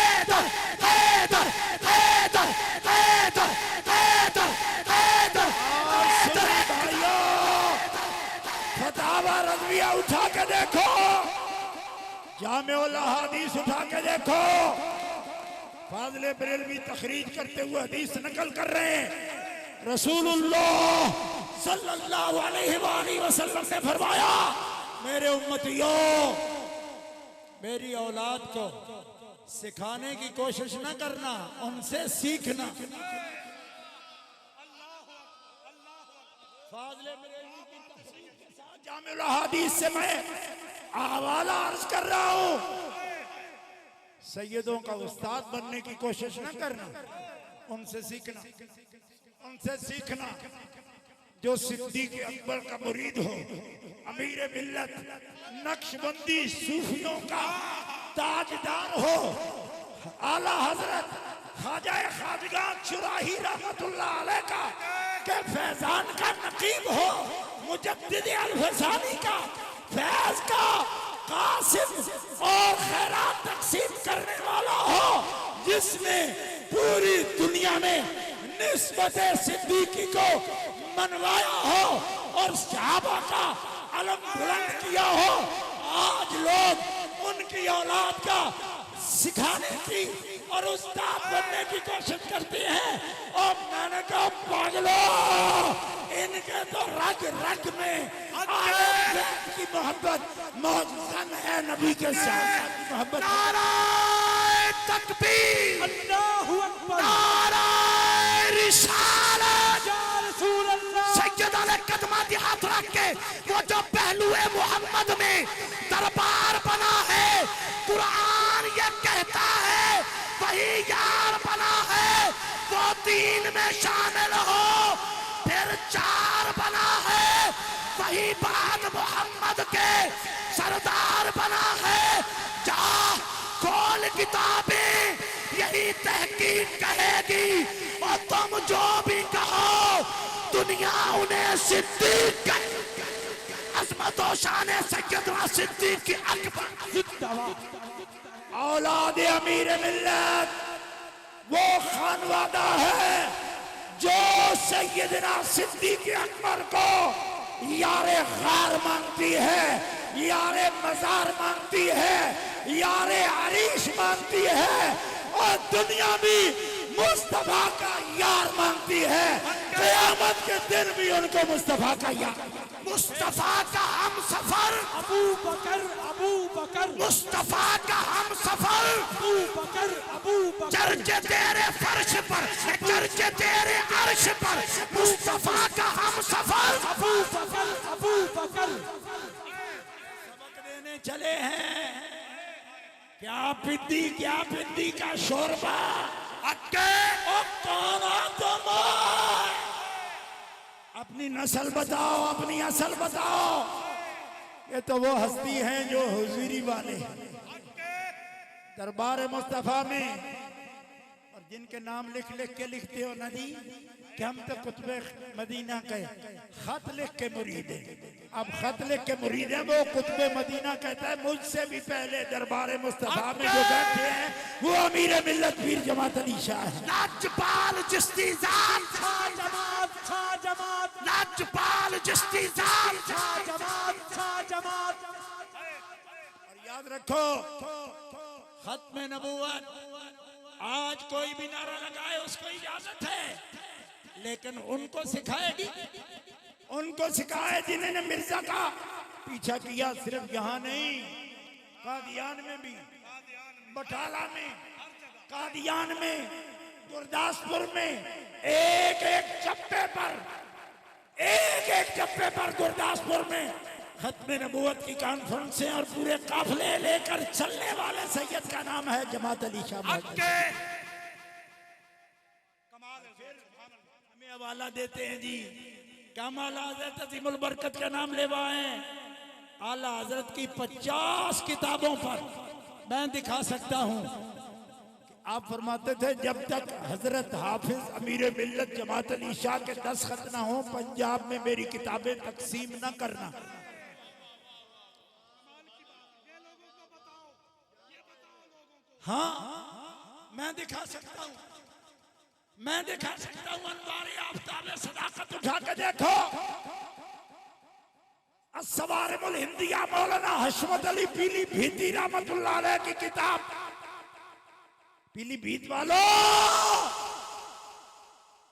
हैदर हैदर हैदर हैदर हैदर हैदर भाइयों फतावा रज़विया उठा के देखो, जामे-उल अहादीस उठा के देखो, फाज़िल बरेलवी तखरीज करते हुए हदीस नकल कर रहे हैं। रसूलुल्लाह सल्लल्लाहु अलैहि वसल्लम ने फरमाया, मेरे उम्मतियों मेरी औलाद को सिखाने की कोशिश न करना, उनसे सीखना। फाज़िल बरेलवी की तफसीर के साथ जामे-उल अहादीस से मैं हवाला अर्ज कर रहा हूं, सैयदों का उस्ताद बनने की कोशिश न करना, उनसे सीखना, उनसे सीखना। जो सिद्दीक अकबर का मुरीद हो, अमीर मिल्लत नक्शबंदी सूफियों का ताजदार हो, आला हजरत ख्वाजा खाजगा चुराही रहमतुल्लाह अलैह का के फैजान का नकीब हो, मुजद्दिद अल-फसानी का फैज का कासिम और खैरात तकसीम करने वाला हो, जिसने पूरी दुनिया में निस्बत सिद्दीकी को मनवाया हो और सहाबा का आलम बुलंद किया हो, आज लोग उनकी औलाद का सिखाने की और उस्ताद बनने की कोशिश करती है। और मैंने कहा पागलो, इनके तो रग रग में आले बैत की मोहब्बत मौजूद है, नबी के साथ की मोहब्बत। नाराए तकबीर, अल्लाहु अकबर, नाराए रिसालत। या रसूल अल्लाह। सैयदा ने कदमाती हाथ रख के वो जो पहलुए मोहम्मद में दरबार बना है, कुरान ये कहता है वही यार बना है, वो दीन में शामिल हो फिर चार बना है, वही बाद मोहम्मद के सरदार बना है। जा खोल किताबें, यही तहकीक कहेगी, और तुम जो भी कहो दुनिया उन्हें सिद्दीक कहे। अज़मत व शान सैयदना सिद्दीक की अकबर। औलाद अमीर मिल्लत वो खानवादा है जो सैयदना सिद्दीक अकबर को यारे खार मांगती है, यारे मजार मांगती है, यारे अरीश मांगती है, और दुनिया भी मुस्तफा का यार मांगती है। क़यामत के दिन भी उनको मुस्तफा का यार, मुस्तफा का हम सफर, अबू बकर, अबू बकर, मुस्तफा का हम सफर, अबू बकर, अबू बकर, चर्चे तेरे फर्श पर, चर्चे तेरे अर्श पर, मुस्तफा का हम सफर। अबू बकर, अबू बकर। सबक देने चले हैं। क्या पिद्दी का शोरबा, अक्के ओ कौन हो तुम? अपनी नस्ल बताओ, अपनी असल बताओ। ये तो वो हस्ती हैं जो हुजूरी वाले दरबार मुस्तफा में, और जिनके नाम लिख लिख के लिखते हो नदी कि हम तो कुतुबे मदीना के खत लिख के मुरीद हैं। अब खत लिख के मुरीद हैं, वो कुतुबे मदीना कहता है मुझसे भी पहले दरबार मुस्तफा में जो बैठे हैं वो अमीर मिल्लत पीर जमात अली शाह है। लाजपाल जिस्ती जान, छा जमात, छा जमात, लाजपाल जिस्ती जान, छा जमात, छा जमात। और याद रखो, खत्म नबूवत आज कोई भी नारा लगाए उसको इजाजत है, लेकिन उनको सिखाएगी, उनको सिखाए जिन्होंने मिर्जा का पीछा किया। सिर्फ यहाँ नहीं, कादियान में भी, बटाला में, कादियान में, गुरदासपुर में, एक एक चप्पे पर गुरदासपुर में खत्म नबूवत की कॉन्फ्रेंस और पूरे काफले लेकर चलने वाले सैयद का नाम है जमात अली शाह। अक्के हमें हवाला देते हैं जी, कमाल हजरत अजीमुल बरकत का नाम लेवाए। आला हजरत की 50 किताबों पर मैं दिखा सकता हूँ। आप फरमाते थे जब तक हजरत हाफिज अमीर मिल्लत जमात अली शाह के 10 खत ना हो पंजाब में मेरी किताबें तकसीम न करना। हाँ, मैं दिखा सकता हूँ, मैं दिखा सकता हूँ। अनवारे आफताब सदाकत उठा के देखो। अस्सवारिमुल हिंदिया मौलाना हशमत अली पीलीभीती रहमतुल्लाह अलैह की किताब। पीलीभीत वालों,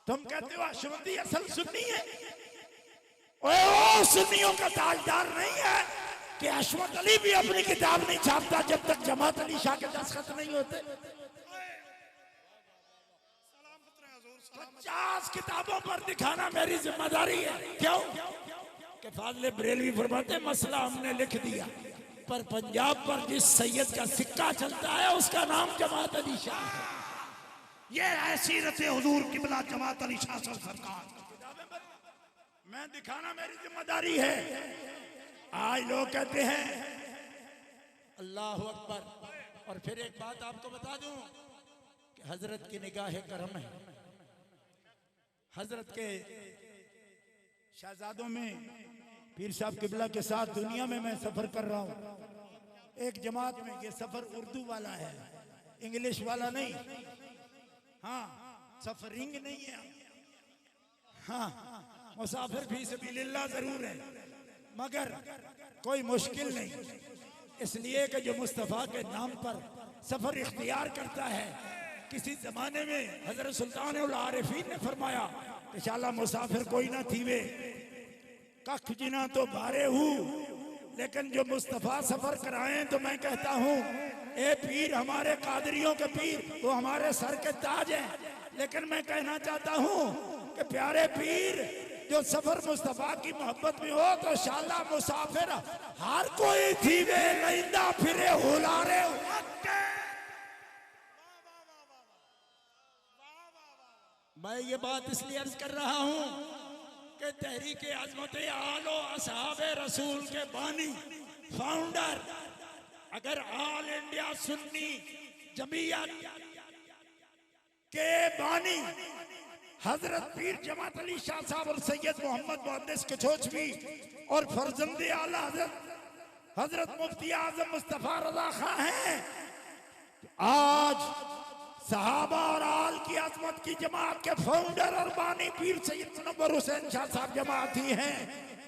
तुम कहते हो हशमती असल सुन्नी है, ओए ओ सुन्नियों का ताजदार नहीं है कि हशमत अली भी अपनी किताब नहीं छापता जब तक जमात अली शाह के दस्तखत नहीं होते। 50 किताबों पर दिखाना मेरी जिम्मेदारी है। क्यों कि फाज़िल बरेलवी फरमाते मसला हमने लिख दिया, पर पंजाब पर जिस सैयद का सिक्का चलता है उसका नाम जमात अली शाह है। ये है सीरत हुजूर किबला जमात अली शाह सरकार। मैं दिखाना मेरी जिम्मेदारी है। आज लोग कहते हैं अल्लाह अकबर, और फिर एक बात आपको बता दूं कि हजरत की निगाह करम है। हजरत के शहजादों में पीर साहब किबला के साथ दुनिया में मैं सफर कर रहा हूं। एक जमात में ये सफर उर्दू वाला है, इंग्लिश वाला नहीं। हाँ, सफरिंग नहीं है। हाँ, मुसाफिर फी सबिलिल्लाह जरूर है, मगर कोई मुश्किल नहीं, इसलिए कि जो मुस्तफ़ा के नाम पर सफर इख्तियार करता है। किसी जमाने में हजरत सुल्तान उल आरिफीन ने फरमाया कि शाला मुसाफिर कोई ना थीवे कख जिना तो बारे हूँ, लेकिन जो मुस्तफ़ा सफर कराएं तो मैं कहता हूँ ए पीर, हमारे कादरियों के पीर वो हमारे सर के ताज हैं। लेकिन मैं कहना चाहता हूँ कि प्यारे पीर, जो सफर मुस्तफ़ा की मोहब्बत में हो तो शाला मुसाफिर हर कोई थीवे लइंदा फिरे हुलारे। मैं ये बात इसलिए अर्ज कर रहा हूँ कि तहरीक अज़मत आलो असहाबे रसूल के बानी फाउंडर, अगर ऑल इंडिया सुन्नी जमीयत के बानी हजरत पीर जमात अली शाह साहब और सैयद मोहम्मद मुहद्दिस कछोचवी और फर्जंदे आला हजरत मुफ्ती आजम मुस्तफा रजा खां हैं, आज सहाबा और आल की अजमत की जमात के फाउंडर और बानी पीर सैयद मुनव्वर हुसैन शाह साहब जमात ही हैं।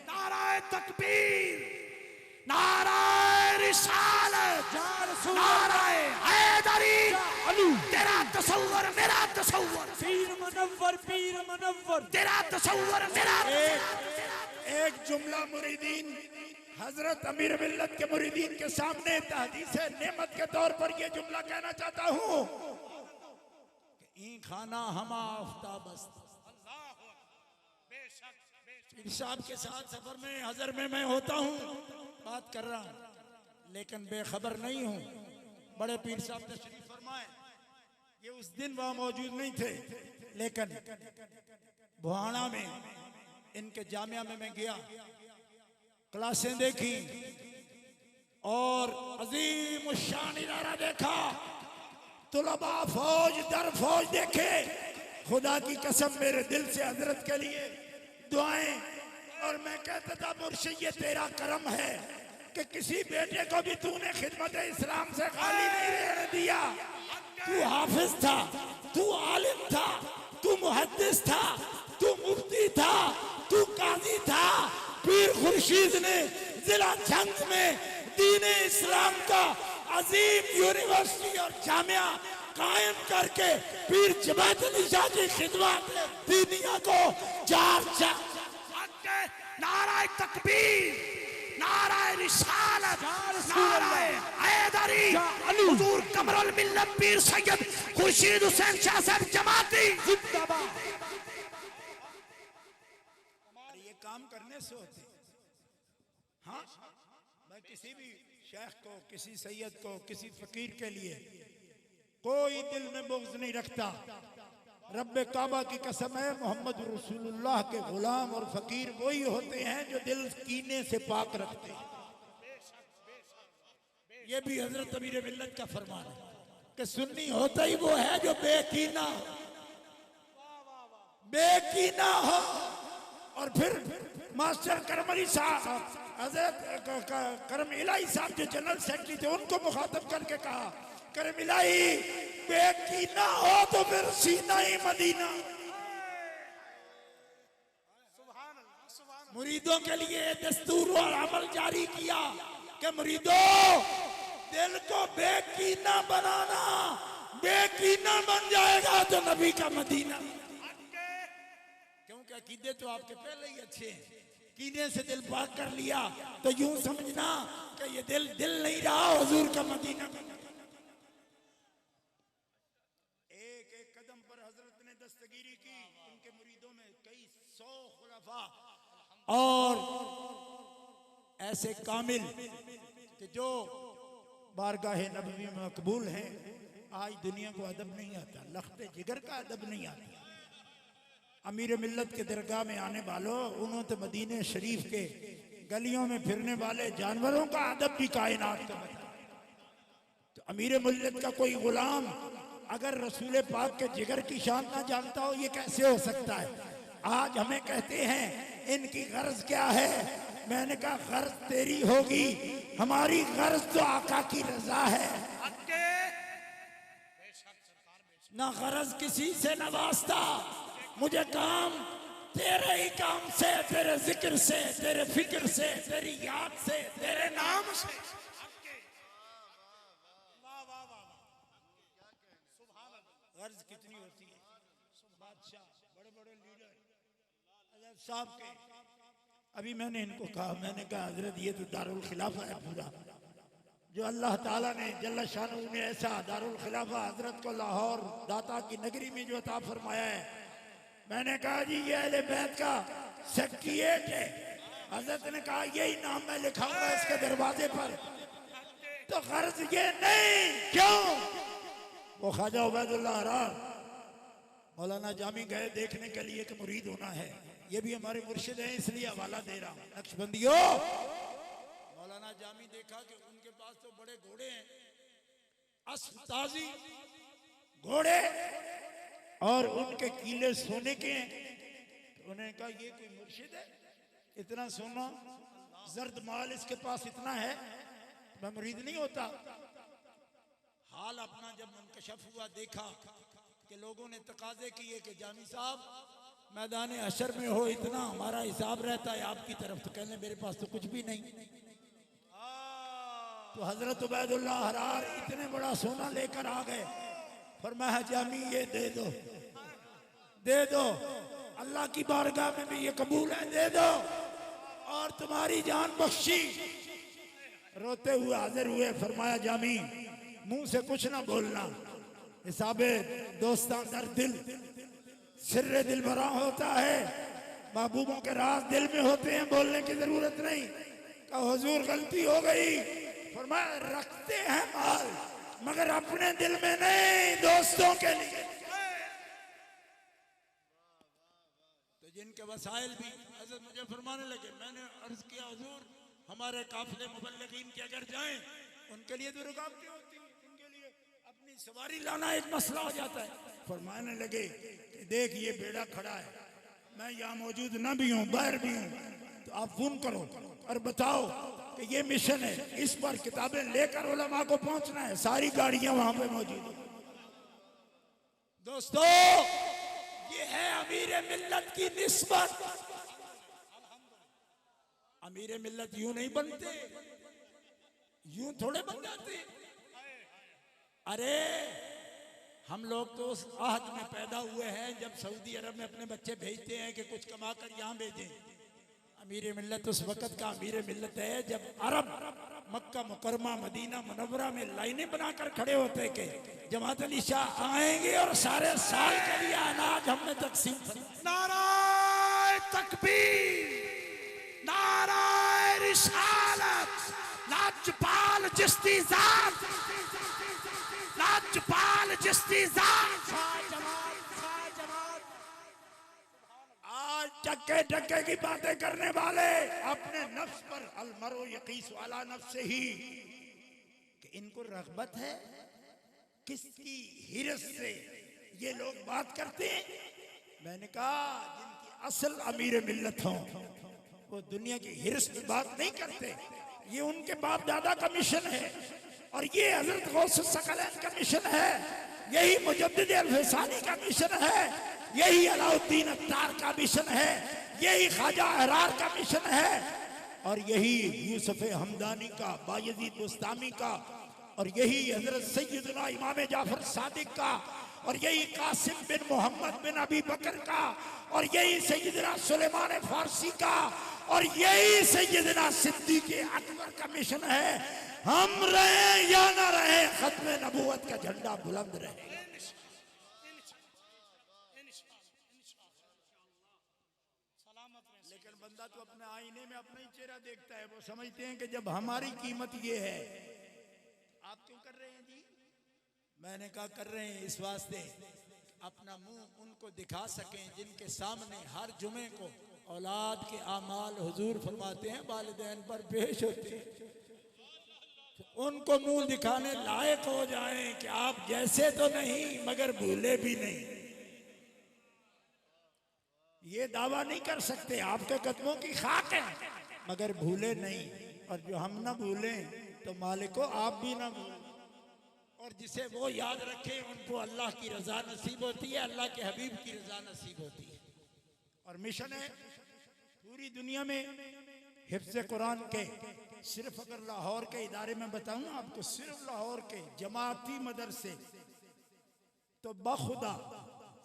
नाराए तकबीर, नाराए रिसालत, नाराए हैदरी, तेरा तसव्वुर मेरा तसव्वुर, पीर मुनव्वर, तेरा तसव्वुर मेरा। एक जुमला मुरीदीन हजरत अमीर मिल्लत के मुरीदीन के सामने तहदीस नेमत के तौर पर यह जुमला कहना चाहता हूँ कि ई खाना हम आफ्ताबस्त। पीर साहब के साथ सफर में हजर में मैं होता हूँ, बात कर रहा हूँ, लेकिन बेखबर नहीं हूँ। बड़े पीर साहब तशरीफ फरमाए, ये उस दिन वहां मौजूद नहीं थे, लेकिन बुहाना में इनके जामिया में मैं गया, क्लासें देखी और अजीम शान इदारा देखा, तुलबा फौज दर फौज देखे। खुदा की कसम मेरे दिल से हजरत के लिए दुआएं, और मैं कहता था मुर्शिद ये तेरा करम है कि किसी बेटे को भी तूने खिदमत इस्लाम से खाली नहीं रहने दिया। तू हाफिज था, तू आलिम था, तू मुहद्दिस था, तू मुफ्ती था, तू काजी था। पीर खुर्शीद ने जिला जंग में दीन इस्लाम का अजीम यूनिवर्सिटी और जामिया कायम करके पीर जमात अली शाह की खिदमत दीनिया को चार चार। नाराए तकबीर, नाराए रिसालत, नाराए हैदरी, हुजूर कमरुल मिल्लत पीर सैयद खुर्शीद हुसैन शाह साहब जमाती जिंदाबाद। ये काम करने से होते। हाँ, मैं किसी भी शेख को, किसी सैयद को, किसी फकीर के लिए कोई दिल में बुग़्ज़ नहीं रखता। रब्बे काबा की कसम है, मोहम्मद रसूलुल्लाह के गुलाम और फकीर वही होते हैं जो दिल कीने से पाक रखते हैं। ये भी हजरत अमीर मिल्लत का फरमान है कि सुन्नी होता ही वो है जो बेकीना हो, बेकीना हो। और फिर मास्टर करम अली साहब, हजरत करम इलाही साहब जो जनरल सेक्रेटरी थे, उनको मुखातब करके कहा, करम इलाही बेकीना हो तो फिर सीना ही मदीना। मुरीदों के लिए दस्तूर और अमल जारी किया कि मुरीदों दिल को बेकीना बनाना, बेकीना बन जाएगा तो नबी का मदीना। क्योंकि अकीदे तो आपके पहले ही अच्छे हैं, कीने से दिल पाक कर लिया तो यूं समझना कि ये दिल नहीं रहा, हुजूर का मदीना। एक एक कदम पर हजरत ने दस्तगीरी की। उनके मुरीदों में कई 100 खुलफा और ऐसे कामिल कि जो बारगाह नबवी में मकबूल हैं। आज दुनिया को अदब नहीं आता, लख्ते जिगर का अदब नहीं आता। अमीर मिल्लत के दरगाह में आने वालों, उन्होंने मदीने शरीफ के गलियों में फिरने वाले जानवरों का अदब भी कायनात का बताया। तो अमीर मिल्लत का कोई गुलाम अगर रसूल पाक के जिगर की शान ना जानता हो, ये कैसे हो सकता है? आज हमें कहते हैं इनकी गर्ज क्या है। मैंने कहा गर्ज तेरी होगी, हमारी गर्ज तो आका की रजा है। ना गर्ज किसी से न वास्ता, मुझे काम तेरे ही काम से, तेरे जिक्र से, तेरे फिक्र से, तेरी याद से, तेरे नाम से। गर्ज कितनी होती है बादशाह, बड़े बड़े लीडर अजब साहब के। अभी मैंने इनको कहा, मैंने कहा हजरत ये तो दारुल खिलाफा है पूरा, जो अल्लाह ताला ने जल्ला शानू ने ऐसा दारुल खिलाफा हजरत को लाहौर दाता की नगरी में जो अता फरमाया है। मैंने कहा जी ये अहले बैत का सेक्रेटरीट है। हजरत ने कहा यही नाम मैं लिखाऊंगा इसके दरवाजे पर। तो गर्ज ये नहीं, क्यों? वो ख्वाजा उबैदुल्लाह हरार मौलाना जामी गए देखने के लिए कि मुरीद होना है, ये भी हमारे मुर्शिद हैं इसलिए हवाला दे रहा हूं। नक्शबंदियों, मौलाना जामी देखा कि उनके पास तो बड़े घोड़े हैं, अस्ताजी घोड़े, और उनके कीले सोने के हैं। तो उन्होंने कहा ये कोई मुर्शिद है, इतना सोना जर्द माल इसके पास इतना है, मैं मुरीद नहीं होता। हाल अपना जब मुनकशफ हुआ, देखा कि लोगों ने तकाजे किए कि जामी साहब मैदान हशर में हो, इतना हमारा हिसाब रहता है आपकी तरफ। तो कहने मेरे पास तो कुछ भी नहीं। तो हजरत उबैदुल्लाह हरार इतने बड़ा सोना लेकर आ गए। फरमाया जामी ये दे दो, दे दो, अल्लाह की बारगाह में भी ये कबूल है, दे दो, और तुम्हारी जान बख्शी। रोते हुए हाजिर हुए। फरमाया जामी मुंह से कुछ ना बोलना, हिसाबे दोस्तां दर दिल, सिर्रे दिल भरा होता है, महबूबों के राज दिल में होते हैं, बोलने की जरूरत नहीं। कहा हुजूर गलती हो गई। फरमाया रखते हैं माल मगर अपने दिल में नहीं, दोस्तों के लिए। तो जिनके वसाइल भी हजरत मुझे फरमाने लगे, मैंने अर्ज किया हुजूर हमारे काफिले मुबल्लिगीन के अगर जाएं उनके लिए तो रुकावटें होती हैं, उनके लिए अपनी सवारी लाना एक मसला हो जाता है। फरमाने लगे कि देख ये बेड़ा खड़ा है, मैं यहाँ मौजूद ना भी हूँ, बाहर भी हूँ, तो आप फोन करो और बताओ कि ये मिशन है, इस पर किताबें लेकर उलमा को पहुंचना है। सारी गाड़ियां वहां पे मौजूद है। दोस्तों ये है अमीर मिल्लत की निस्बत। अमीर मिल्लत यूं नहीं बनते, यूं थोड़े बन जाते। अरे हम लोग तो उस आहद में पैदा हुए हैं जब सऊदी अरब में अपने बच्चे भेजते हैं कि कुछ कमा कर यहाँ भेजें। अमीर मिल्लत उस वक़्त का अमीर मिल्लत है जब अरब मक्का मुकरमा मदीना मुनव्वरा में लाइनें बनाकर खड़े होते के जमात अली शाह आएंगे और सारे साल के लिए अनाज हमने तकसीम। नाराए तकबीर, नाराए रिसालत, लाजपाल चिश्ती ज़ात, लाजपाल चिश्ती ज़ात। आज टक्के टक्के की बातें करने वाले अपने नफ्स पर अलमरो यकीस वाला नफ्स से ही कि इनको रग़बत है किसकी हिरस से ये लोग बात करते हैं। मैंने कहा जिनकी असल अमीर मिल्लत हो वो दुनिया की हिरस की बात नहीं करते। ये उनके बाप दादा का मिशन है और ये हजरत गौस सकलैन का मिशन है, यही मुजद्दिद अल-फसानी का मिशन है, यही अलाउद्दीन अत्तार का मिशन है, यही ख्वाजा अहरार का मिशन है, और यही यूसुफ हमदानी का, बायजीद बुस्तामी का, और यही हजरत सैयदना इमाम जाफर सादिक का, और यही कासिम बिन मोहम्मद बिन अबी बकर का, और यही सैयदना सुलेमान फारसी का, और यही सैयदना सिद्दीक़ अकबर का मिशन है। हम रहे या ना रहे, खत्म नबूवत का झंडा बुलंद रहे। लेकिन बंदा तो अपने आईने में अपना ही चेहरा देखता है। वो समझते हैं कि जब हमारी कीमत ये है, आप क्यों कर रहे हैं जी? मैंने कहा कर रहे हैं इस वास्ते अपना मुंह उनको दिखा सकें जिनके सामने हर जुमे को औलाद के आमाल हुजूर फरमाते हैं वालिदैन पर पेश होते हैं, तो उनको मुंह दिखाने लायक हो जाएं कि आप जैसे तो नहीं मगर भूले भी नहीं। ये दावा नहीं कर सकते आपके कदमों की खाक है मगर भूले नहीं, और जो हम ना भूलें तो मालिको आप भी ना भूलें, और जिसे वो याद रखे उनको अल्लाह की रजा नसीब होती है, अल्लाह के हबीब की रजा नसीब होती है। और मिशन है पूरी दुनिया में हिफ्ज़ कुरान के। सिर्फ अगर लाहौर के इदारे में बताऊं आपको, सिर्फ लाहौर के जमाती मदरसे तो बखुदा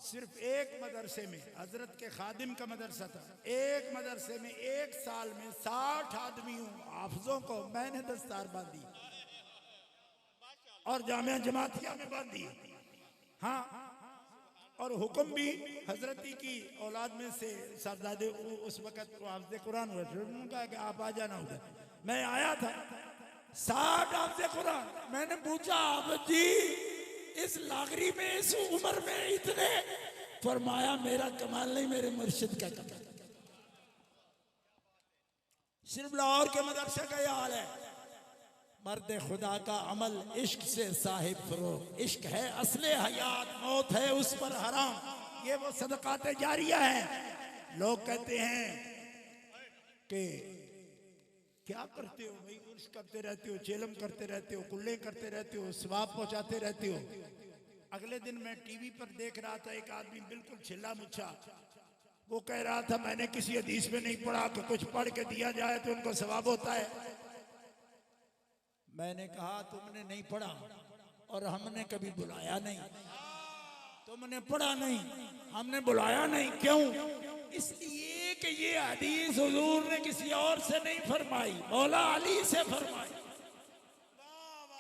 सिर्फ एक मदरसे में, हजरत के खादिम का मदरसा था, एक मदरसे में एक साल में 60 आदमियों हाफिजों को मैंने दस्तार बांधी और जामिया जमातिया में बांधी। हाँ, और हुक्म भी हजरती की औलाद में से सरदादे उस वक़्त हाफिज़ कुरान हुए थे, उन्होंने कहा कि आप आ जाना उधर। मैं आया था, 60 हाफिज़ कुरान। मैंने पूछा आप जी इस लागरी में इस उम्र में इतने? फरमाया मेरा कमाल नहीं, मेरे मुर्शिद का कमाल। सिर्फ लाहौर के मदरसे का यह हाल है। मर्द खुदा का अमल इश्क से साहिब फरोग। इश्क है असले हयात, मौत है उस पर हराम। ये वो सदकाते जारिया है। लोग कहते हैं कि क्या करते हो भाई, उर्स करते रहते हो, चेलम करते रहते हो, कुल्ले करते रहते हो, सवाब पहुंचाते रहते हो। अगले दिन मैं टीवी पर देख रहा था, एक आदमी बिल्कुल छिल्ला मुच्छा, वो कह रहा था मैंने किसी हदीस में नहीं पढ़ा कि कुछ पढ़ के दिया जाए तो उनको सवाब होता है। मैंने कहा तुमने नहीं पढ़ा और हमने कभी बुलाया नहीं। तुमने पढ़ा नहीं, हमने बुलाया नहीं। क्यों? इसलिए कि ये हदीस हुजूर ने किसी और से नहीं फरमाई, मौला अली से फरमाई।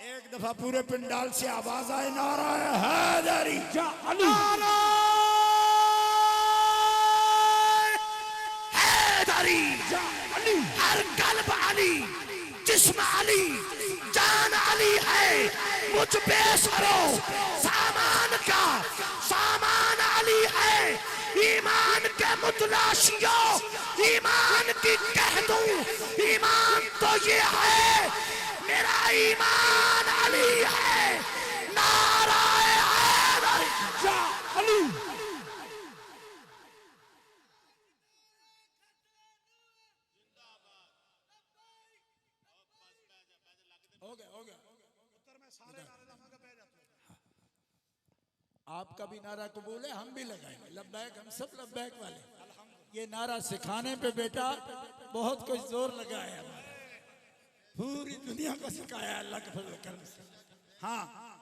एक दफा पूरे पिंडाल से आवाज आए, नारा हैदरी जा अली, हैदरी जा अली, हर कल्ब अली, जिस्म अली, जान अली है, मुझ बेसरो सामान का सामान अली है। ईमान के मुतलाशियों ईमान की कह दूं, ईमान तो ये है मेरा ईमान अली है। नारा हैदरी जा अली। हो गया। आपका भी नारा कबूल है, हम भी लगाएंगे लब्बैक, हम सब लब्बैक वाले। ये नारा सिखाने पे बेटा बहुत कुछ जोर लगाया, पूरी दुनिया को सिखाया अल्लाह के फजल करम से। हाँ,